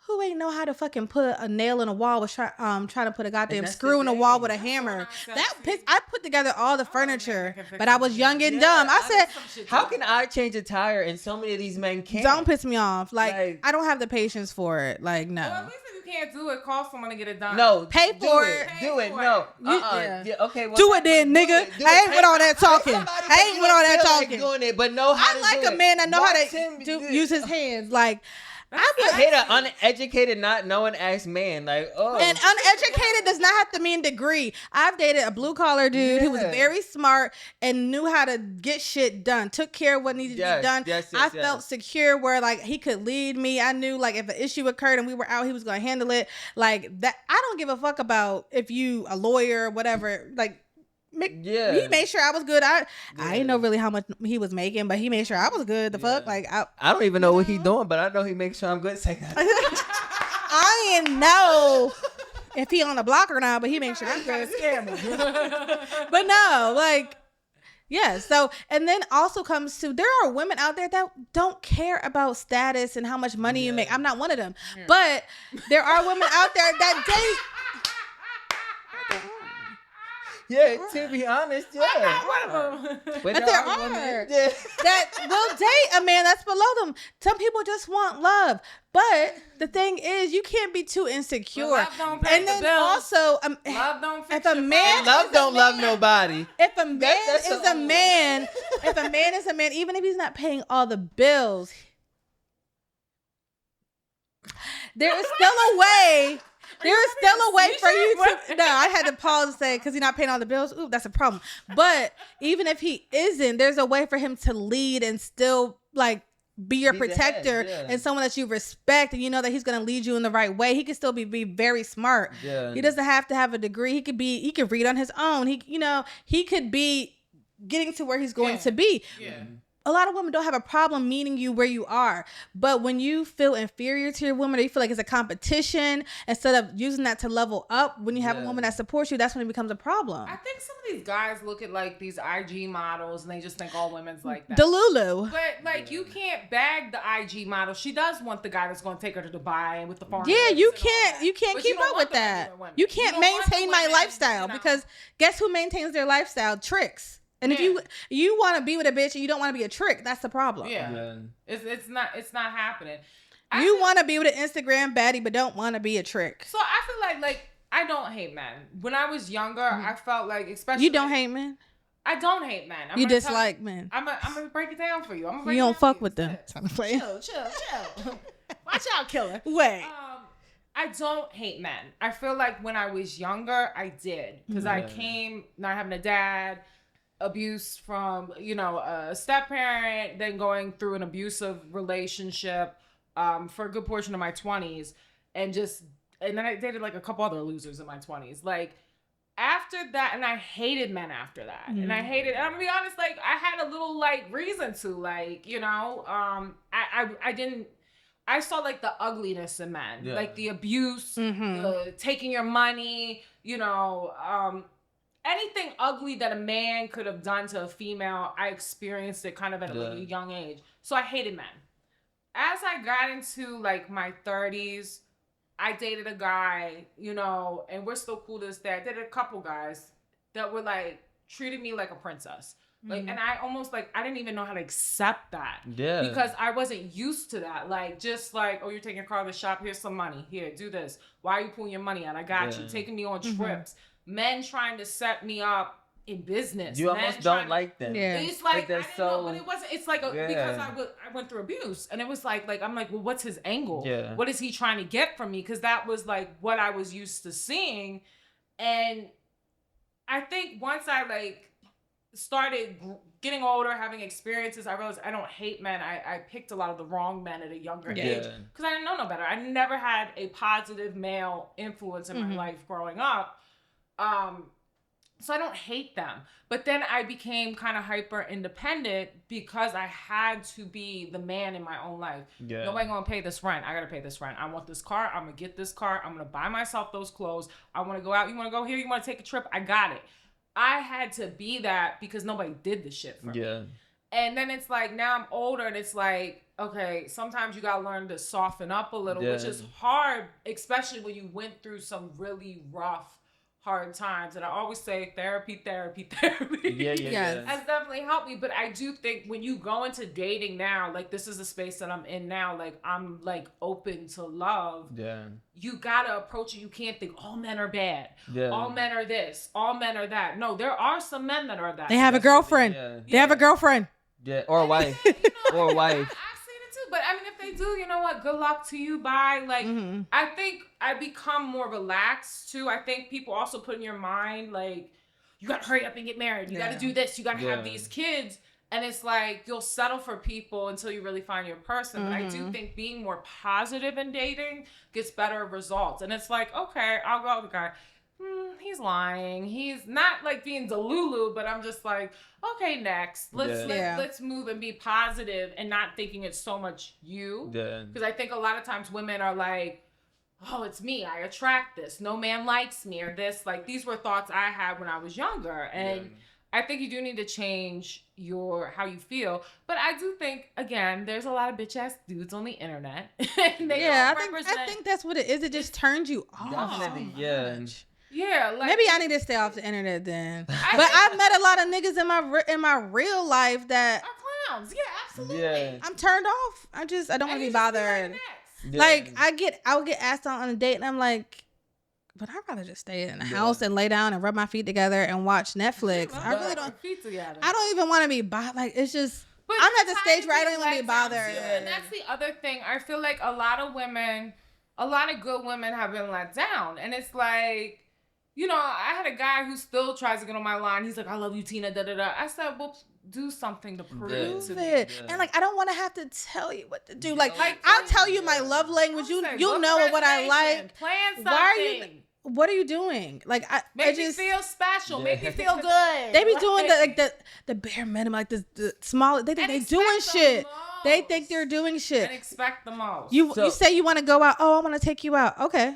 [SPEAKER 2] who ain't know how to fucking put a nail in a wall was trying to put a goddamn screw in a wall with a hammer. I put together all the furniture, but I was young and dumb. I said,
[SPEAKER 3] how can I change a tire and so many of these men can't?
[SPEAKER 2] Don't piss me off. Like I don't have the patience for it. Like, no.
[SPEAKER 1] Well, at least if you can't do it, call someone to get it done.
[SPEAKER 3] No.
[SPEAKER 2] Pay for it.
[SPEAKER 3] Do it. No. Okay. Well,
[SPEAKER 2] do it then, nigga. I ain't with all that talking. I ain't with all that talking.
[SPEAKER 3] Doing it, but know how to
[SPEAKER 2] I like a man that know how to use his hands. Like,
[SPEAKER 3] I hate an uneducated, not knowing ass man. Like, oh.
[SPEAKER 2] And uneducated does not have to mean degree. I've dated a blue collar dude who was very smart and knew how to get shit done. Took care of what needed to be done. I felt secure where like he could lead me. I knew like if an issue occurred and we were out, he was going to handle it. Like that. I don't give a fuck about if you a lawyer or whatever. Like. He made sure I was good. I didn't know really how much he was making, but he made sure I was good. The fuck, like
[SPEAKER 3] I don't even know what he's doing, but I know he makes sure I'm good.
[SPEAKER 2] I didn't know if he on the block or not, but he makes sure I'm good. But no, like so and then also comes to there are women out there that don't care about status and how much money you make. I'm not one of them, but there are women out there that date.
[SPEAKER 3] Yeah, to be honest,
[SPEAKER 2] But there are that will date a man that's below them. Some people just want love. But the thing is, you can't be too insecure.
[SPEAKER 1] Love don't pay
[SPEAKER 2] and then
[SPEAKER 1] the bills.
[SPEAKER 2] also,
[SPEAKER 1] love don't fix
[SPEAKER 2] if a man
[SPEAKER 3] love don't love nobody.
[SPEAKER 2] If a man is a man, if a man is a man, even if he's not paying all the bills, there is still a way. There is still a way for you to. No, I had to pause and say because he's not paying all the bills. Ooh, that's a problem. But even if he isn't, there's a way for him to lead and still like be your
[SPEAKER 3] Be the
[SPEAKER 2] protector
[SPEAKER 3] head, yeah.
[SPEAKER 2] and someone that you respect, and you know that he's going to lead you in the right way. He can still be very smart.
[SPEAKER 3] Yeah.
[SPEAKER 2] He doesn't have to have a degree. He could read on his own. He could be getting to where he's going to be.
[SPEAKER 1] Yeah.
[SPEAKER 2] A lot of women don't have a problem meeting you where you are. But when you feel inferior to your woman, or you feel like it's a competition, instead of using that to level up, when you have a woman that supports you, that's when it becomes a problem.
[SPEAKER 1] I think some of these guys look at like these IG models and they just think all women's like that.
[SPEAKER 2] Delulu.
[SPEAKER 1] But like you can't bag the IG model. She does want the guy that's going to take her to Dubai and with the foreign.
[SPEAKER 2] Yeah, you
[SPEAKER 1] trips and all
[SPEAKER 2] can't
[SPEAKER 1] that. But
[SPEAKER 2] keep
[SPEAKER 1] you don't
[SPEAKER 2] up
[SPEAKER 1] want
[SPEAKER 2] with
[SPEAKER 1] the
[SPEAKER 2] that.
[SPEAKER 1] regular women.
[SPEAKER 2] You can't
[SPEAKER 1] don't want the
[SPEAKER 2] maintain my
[SPEAKER 1] women,
[SPEAKER 2] lifestyle
[SPEAKER 1] you know.
[SPEAKER 2] because guess who maintains their lifestyle? Tricks. And if you want to be with a bitch and you don't want to be a trick, that's the problem.
[SPEAKER 1] Yeah. It's not happening.
[SPEAKER 2] You want to be with an Instagram baddie but don't want to be a trick.
[SPEAKER 1] So I feel like I don't hate men. When I was younger, I felt like, especially
[SPEAKER 2] You don't hate men?
[SPEAKER 1] I don't hate men.
[SPEAKER 2] You dislike men.
[SPEAKER 1] I'm gonna break it down for you.
[SPEAKER 2] You don't fuck with them.
[SPEAKER 1] Chill. Watch out, killer.
[SPEAKER 2] Wait.
[SPEAKER 1] I don't hate men. I feel like when I was younger, I did. Because I came not having a dad, abuse from, a step parent, then going through an abusive relationship for a good portion of my 20s. And then I dated like a couple other losers in my 20s. Like, after that, and I hated men after that. And I hated, and I'm gonna be honest, like, I had a little, like, reason to, like, I saw like the ugliness in men, like the abuse, the taking your money, anything ugly that a man could have done to a female. I experienced it kind of at a young age. So I hated men. As I got into like my 30s, I dated a guy, and we're still cool to this day. I dated a couple guys that were like, treated me like a princess. Like, and I almost like, I didn't even know how to accept that. Yeah. Because I wasn't used to that. Like, just like, oh, you're taking your car to the shop. Here's some money. Here, do this. Why are you pulling your money out? I got you. Taking me on trips. Men trying to set me up in business.
[SPEAKER 3] You almost don't like them.
[SPEAKER 2] Yeah.
[SPEAKER 1] It's like,
[SPEAKER 3] they're
[SPEAKER 1] I didn't
[SPEAKER 3] so...
[SPEAKER 1] know, but it wasn't, it's like, because I went through abuse. And it was like, I'm like, well, what's his angle?
[SPEAKER 3] Yeah.
[SPEAKER 1] What is he trying to get from me? Because that was like what I was used to seeing. And I think once I like started getting older, having experiences, I realized I don't hate men. I picked a lot of the wrong men at a younger age because I didn't know no better. I never had a positive male influence in my life growing up. So I don't hate them. But then I became kind of hyper independent because I had to be the man in my own life. Yeah. Nobody gonna pay this rent. I gotta pay this rent. I want this car. I'm gonna get this car. I'm gonna buy myself those clothes. I wanna go out. You wanna go here? You wanna take a trip? I got it. I had to be that because nobody did the shit for me. And then it's like, now I'm older and it's like, okay, sometimes you gotta learn to soften up a little, which is hard, especially when you went through some really rough, hard times. And I always say therapy.
[SPEAKER 2] Yes.
[SPEAKER 1] That's definitely helped me. But I do think when you go into dating now, like this is the space that I'm in now, like I'm like open to love. Yeah. You gotta approach it. You can't think all men are bad. Yeah. All men are this. All men are that. No, there are some men that are that.
[SPEAKER 2] They have a girlfriend. They have a girlfriend.
[SPEAKER 3] Yeah. Or a wife. Or a wife.
[SPEAKER 1] But I mean, if they do, you know what? Good luck to you. Bye. Like, I think I become more relaxed too. I think people also put in your mind, like, you got to hurry up and get married. You got to do this. You got to have these kids. And it's like, you'll settle for people until you really find your person. But I do think being more positive in dating gets better results. And it's like, okay, I'll go out with the guy. He's lying. He's not like being delulu, but I'm just like, okay, next. Let's move and be positive and not thinking it's so much you. Yeah. Because I think a lot of times women are like, oh, it's me. I attract this. No man likes me or this. Like these were thoughts I had when I was younger. And I think you do need to change how you feel. But I do think, again, there's a lot of bitch ass dudes on the internet.
[SPEAKER 2] I think that's what it is. It just turns you off.
[SPEAKER 3] Definitely, yeah.
[SPEAKER 1] Yeah, like,
[SPEAKER 2] maybe I need to stay off the internet then. But I've met a lot of niggas in my real life that
[SPEAKER 1] are clowns. Yeah, absolutely.
[SPEAKER 2] Yeah. I'm turned off. I don't want to be bothered. Like I'll get asked on a date and I'm like, but I'd rather just stay in the house and lay down and rub my feet together and watch Netflix. I really don't. I don't even want to be bothered. Like it's just. But I'm at the stage where I don't even want to be bothered.
[SPEAKER 1] And that's the other thing. I feel like a lot of good women have been let down, and it's like. you know, I had a guy who still tries to get on my line. He's like, I love you, Tina, da-da-da. I said, well, do something to prove it
[SPEAKER 2] Prove
[SPEAKER 1] to me.
[SPEAKER 2] it.
[SPEAKER 3] Yeah.
[SPEAKER 2] And like I don't want to have to tell you what to do. Like
[SPEAKER 1] Like,
[SPEAKER 2] I'll tell you my love language. You
[SPEAKER 1] Say,
[SPEAKER 2] you
[SPEAKER 1] book
[SPEAKER 2] know
[SPEAKER 1] a
[SPEAKER 2] what I
[SPEAKER 1] reservation,
[SPEAKER 2] like.
[SPEAKER 1] Plan something.
[SPEAKER 2] Why are you? What are you doing? Like I
[SPEAKER 1] Make
[SPEAKER 2] just
[SPEAKER 1] me feel special.
[SPEAKER 3] Yeah.
[SPEAKER 1] Make me feel good.
[SPEAKER 2] they be doing the bare minimum, like the small. They think
[SPEAKER 1] And
[SPEAKER 2] they doing
[SPEAKER 1] expect the
[SPEAKER 2] shit. They
[SPEAKER 1] most.
[SPEAKER 2] think they're doing shit.
[SPEAKER 1] And expect the most.
[SPEAKER 2] You say you want to go out. Oh, I want to take you out. Okay.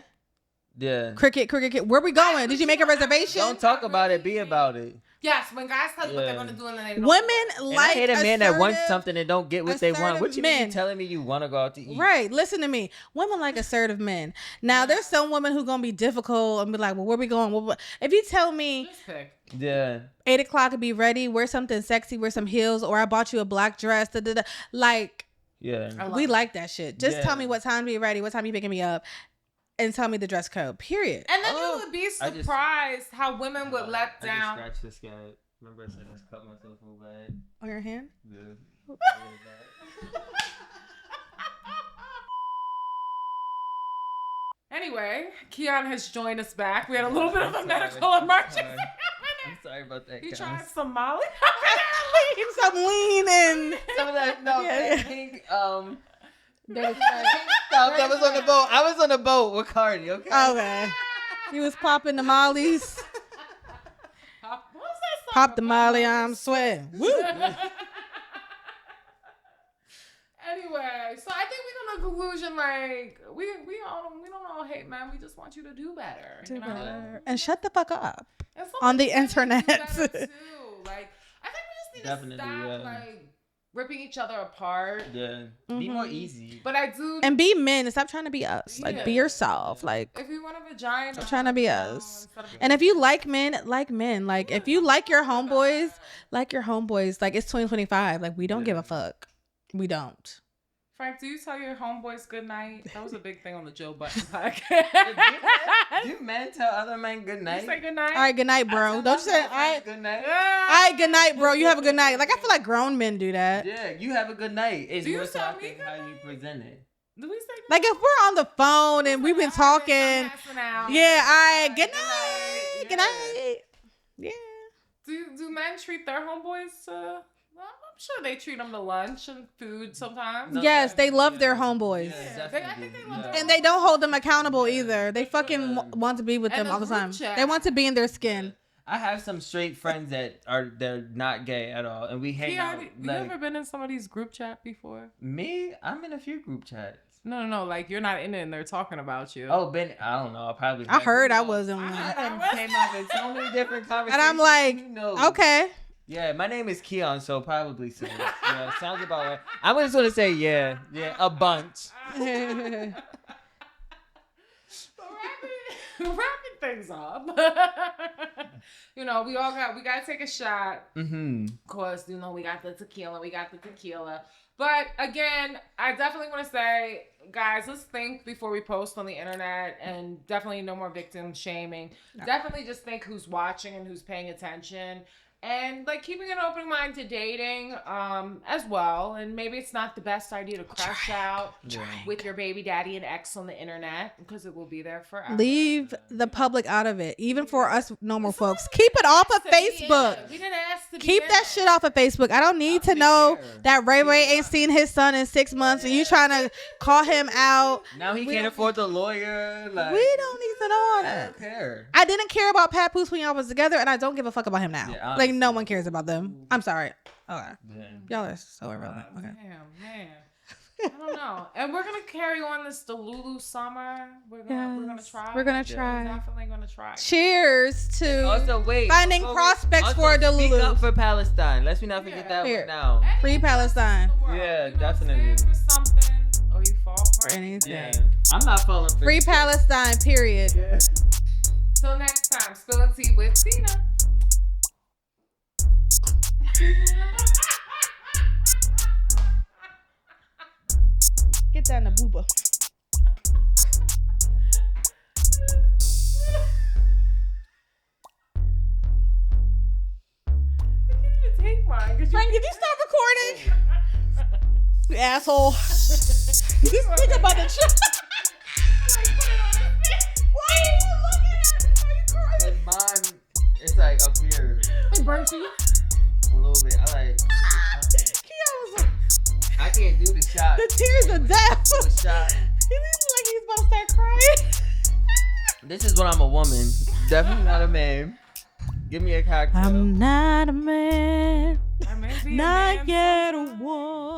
[SPEAKER 3] Yeah.
[SPEAKER 2] Cricket. Where we going? Did you make a reservation?
[SPEAKER 3] Don't talk about it. Be about it.
[SPEAKER 1] Yes, when guys tell you what they're
[SPEAKER 3] Yeah.
[SPEAKER 1] gonna do and then they don't.
[SPEAKER 2] Women
[SPEAKER 3] And
[SPEAKER 2] like
[SPEAKER 3] I hate a man that wants
[SPEAKER 2] assertive-
[SPEAKER 3] something and don't get what they want.
[SPEAKER 2] assertive
[SPEAKER 3] What you mean
[SPEAKER 2] men.
[SPEAKER 3] you telling me you want to go out to eat?
[SPEAKER 2] Right. Listen to me. Women like assertive men. Now, there's some women who gonna be difficult and be like, well, where we going? If you tell me
[SPEAKER 1] Just pick.
[SPEAKER 3] Yeah.
[SPEAKER 2] 8:00 to be ready, wear something sexy, wear some heels, or I bought you a black dress, like
[SPEAKER 3] Yeah.
[SPEAKER 1] I love
[SPEAKER 2] we
[SPEAKER 1] it.
[SPEAKER 2] like that shit. Just
[SPEAKER 3] Yeah.
[SPEAKER 2] tell me what time to be ready, what time you picking me up, and tell me the dress code. Period.
[SPEAKER 1] And then
[SPEAKER 3] Oh,
[SPEAKER 1] you would be
[SPEAKER 3] I just-
[SPEAKER 1] surprised how women would let
[SPEAKER 3] I
[SPEAKER 1] down.
[SPEAKER 3] just scratched this guy. Remember I said I just cut myself so bad.
[SPEAKER 2] On your hand.
[SPEAKER 3] Yeah.
[SPEAKER 1] Anyway, Keyon has joined us back. We had a little bit of a
[SPEAKER 3] I'm
[SPEAKER 1] medical
[SPEAKER 3] sorry.
[SPEAKER 1] emergency.
[SPEAKER 3] I'm sorry about that,
[SPEAKER 1] You
[SPEAKER 3] guys.
[SPEAKER 1] tried some Molly?
[SPEAKER 2] Some lean and
[SPEAKER 3] Some of that, no,
[SPEAKER 2] Yeah.
[SPEAKER 3] I think, stuff that was on the boat. I was on the boat with Cardi, okay?
[SPEAKER 2] okay. He was popping the mollies.
[SPEAKER 1] What was that song
[SPEAKER 2] Pop the
[SPEAKER 1] about?
[SPEAKER 2] molly, I'm sweating. Woo.
[SPEAKER 1] Anyway, so I think we come to a conclusion like we don't all hate men. We just want you to do better.
[SPEAKER 2] Do
[SPEAKER 1] you know?
[SPEAKER 2] better. And shut the fuck up.
[SPEAKER 1] And
[SPEAKER 2] On the
[SPEAKER 1] sometimes women do
[SPEAKER 2] internet.
[SPEAKER 1] better, too. Like I think we just need
[SPEAKER 3] Definitely,
[SPEAKER 1] to stop
[SPEAKER 3] yeah.
[SPEAKER 1] like ripping each other apart.
[SPEAKER 3] Yeah. Be more easy.
[SPEAKER 1] But I do.
[SPEAKER 2] And be men and stop trying to be us. Like be
[SPEAKER 1] Yeah.
[SPEAKER 2] yourself. Like
[SPEAKER 1] if you want a vagina,
[SPEAKER 2] stop trying to be
[SPEAKER 1] you know,
[SPEAKER 2] us.
[SPEAKER 1] instead of-
[SPEAKER 2] And if you like men, like men. Like if you like your homeboys, like your homeboys. Like it's 2025. Like we don't give a fuck. We don't.
[SPEAKER 1] Frank, do you tell your homeboys good night? That was a big thing on the Joe Budden podcast.
[SPEAKER 3] Do men tell other men good night?
[SPEAKER 1] You say good night.
[SPEAKER 2] All right, good night, bro. Don't you say all right.
[SPEAKER 3] Good night.
[SPEAKER 2] All right, good night, bro. You have a good night. Like I feel like grown men do that.
[SPEAKER 3] Yeah, you have a good night. It's
[SPEAKER 1] Do you
[SPEAKER 3] more so I
[SPEAKER 1] tell me
[SPEAKER 3] think
[SPEAKER 1] good
[SPEAKER 3] how you
[SPEAKER 1] night?
[SPEAKER 3] present it.
[SPEAKER 1] Do we say good
[SPEAKER 2] Like if we're on the phone and we've been talking,
[SPEAKER 1] night?
[SPEAKER 2] yeah, all right, good
[SPEAKER 1] Good
[SPEAKER 2] night,
[SPEAKER 1] night.
[SPEAKER 2] good night. Yeah.
[SPEAKER 1] Do men treat their homeboys to? Well, I'm sure they treat them to lunch and food sometimes.
[SPEAKER 3] No,
[SPEAKER 2] Yes, they love their
[SPEAKER 3] yeah.
[SPEAKER 2] homeboys.
[SPEAKER 3] Yeah,
[SPEAKER 1] Yeah,
[SPEAKER 3] definitely.
[SPEAKER 1] I think they love
[SPEAKER 3] Yeah.
[SPEAKER 1] their
[SPEAKER 2] And they don't hold them accountable either. They fucking
[SPEAKER 3] Yeah.
[SPEAKER 2] want to be with
[SPEAKER 1] And
[SPEAKER 2] them
[SPEAKER 1] the
[SPEAKER 2] all the
[SPEAKER 1] group
[SPEAKER 2] time.
[SPEAKER 1] chat.
[SPEAKER 2] They want to be in their skin.
[SPEAKER 3] I have some straight friends they're not gay at all, and we hang
[SPEAKER 1] Yeah,
[SPEAKER 3] out.
[SPEAKER 1] you
[SPEAKER 3] Like
[SPEAKER 1] ever been in somebody's group chat before?
[SPEAKER 3] me, I'm in a few group chats.
[SPEAKER 1] No. Like you're not in it and they're talking about you.
[SPEAKER 3] Oh, I don't know. I probably.
[SPEAKER 2] I heard I
[SPEAKER 3] Who knows?
[SPEAKER 2] wasn't
[SPEAKER 3] I
[SPEAKER 2] one.
[SPEAKER 3] done came up in so many different conversations.
[SPEAKER 2] And I'm like,
[SPEAKER 3] Who knows?
[SPEAKER 2] okay.
[SPEAKER 3] Yeah, my name is Keyon, so probably so. Yeah, sounds about right. I'm just gonna say yeah, a bunch.
[SPEAKER 1] So wrapping things up. You know, we gotta take a shot.
[SPEAKER 3] Mm-hmm.
[SPEAKER 1] Of course, you know, we got the tequila. But again, I definitely want to say, guys, let's think before we post on the internet, and definitely no more victim shaming. Definitely just think who's watching and who's paying attention. And like keeping an open mind to dating as well. And maybe it's not the best idea to crash out with your baby daddy and ex on the internet, because it will be there forever.
[SPEAKER 2] Leave the public out of it. Even for us normal folks. Keep it off of Facebook.
[SPEAKER 1] We didn't ask to be
[SPEAKER 2] Keep
[SPEAKER 1] in
[SPEAKER 2] that
[SPEAKER 1] it.
[SPEAKER 2] shit off of Facebook. I don't need to know that Ray ain't seen his son in 6 months and you trying to call him out.
[SPEAKER 3] Now he can't afford the lawyer. Like,
[SPEAKER 2] We don't need to know all
[SPEAKER 3] I
[SPEAKER 2] that.
[SPEAKER 3] don't care.
[SPEAKER 2] I didn't care about Papoose when y'all was together, and I don't give a fuck about him now.
[SPEAKER 3] Yeah,
[SPEAKER 2] like no one cares about them. I'm sorry. Okay,
[SPEAKER 3] Yeah.
[SPEAKER 2] y'all are so irrelevant. Okay.
[SPEAKER 1] Damn, man. I don't know. And we're gonna carry on this Delulu summer. We're gonna
[SPEAKER 2] Yes,
[SPEAKER 1] try.
[SPEAKER 2] we're gonna
[SPEAKER 1] We're
[SPEAKER 2] try.
[SPEAKER 1] definitely gonna try.
[SPEAKER 2] Cheers to
[SPEAKER 3] Also, wait.
[SPEAKER 2] finding
[SPEAKER 3] before we-
[SPEAKER 2] prospects
[SPEAKER 3] also
[SPEAKER 2] for the
[SPEAKER 3] Speak
[SPEAKER 2] Lulu.
[SPEAKER 3] up for Palestine. Let's not forget that
[SPEAKER 2] Here.
[SPEAKER 3] one now.
[SPEAKER 2] Free Palestine.
[SPEAKER 1] You
[SPEAKER 3] Yeah,
[SPEAKER 1] know,
[SPEAKER 3] definitely.
[SPEAKER 1] stand for something, or you fall for
[SPEAKER 2] For
[SPEAKER 1] it.
[SPEAKER 2] anything.
[SPEAKER 3] Yeah, I'm not falling for
[SPEAKER 2] Free
[SPEAKER 3] shit.
[SPEAKER 2] Palestine. Period.
[SPEAKER 1] Till next time, spilling tea with Tina.
[SPEAKER 2] Get that in the booba.
[SPEAKER 1] I can't even take mine.
[SPEAKER 2] Frank, did you stop recording? You asshole. You think about the. Why are you looking at me? Are you crying?
[SPEAKER 3] Cause mine, it's like up here
[SPEAKER 2] It burnt you.
[SPEAKER 3] a little bit. I like.
[SPEAKER 2] Keyon was like,
[SPEAKER 3] I can't do the shot.
[SPEAKER 2] the tears of death.
[SPEAKER 3] Do a shot.
[SPEAKER 2] He looked like he's about to start crying.
[SPEAKER 3] This is when I'm a woman. Definitely not a man. Give me a cocktail.
[SPEAKER 2] I'm not a man.
[SPEAKER 1] I may be a
[SPEAKER 2] Not
[SPEAKER 1] man
[SPEAKER 2] yet a
[SPEAKER 1] sometimes.
[SPEAKER 2] woman.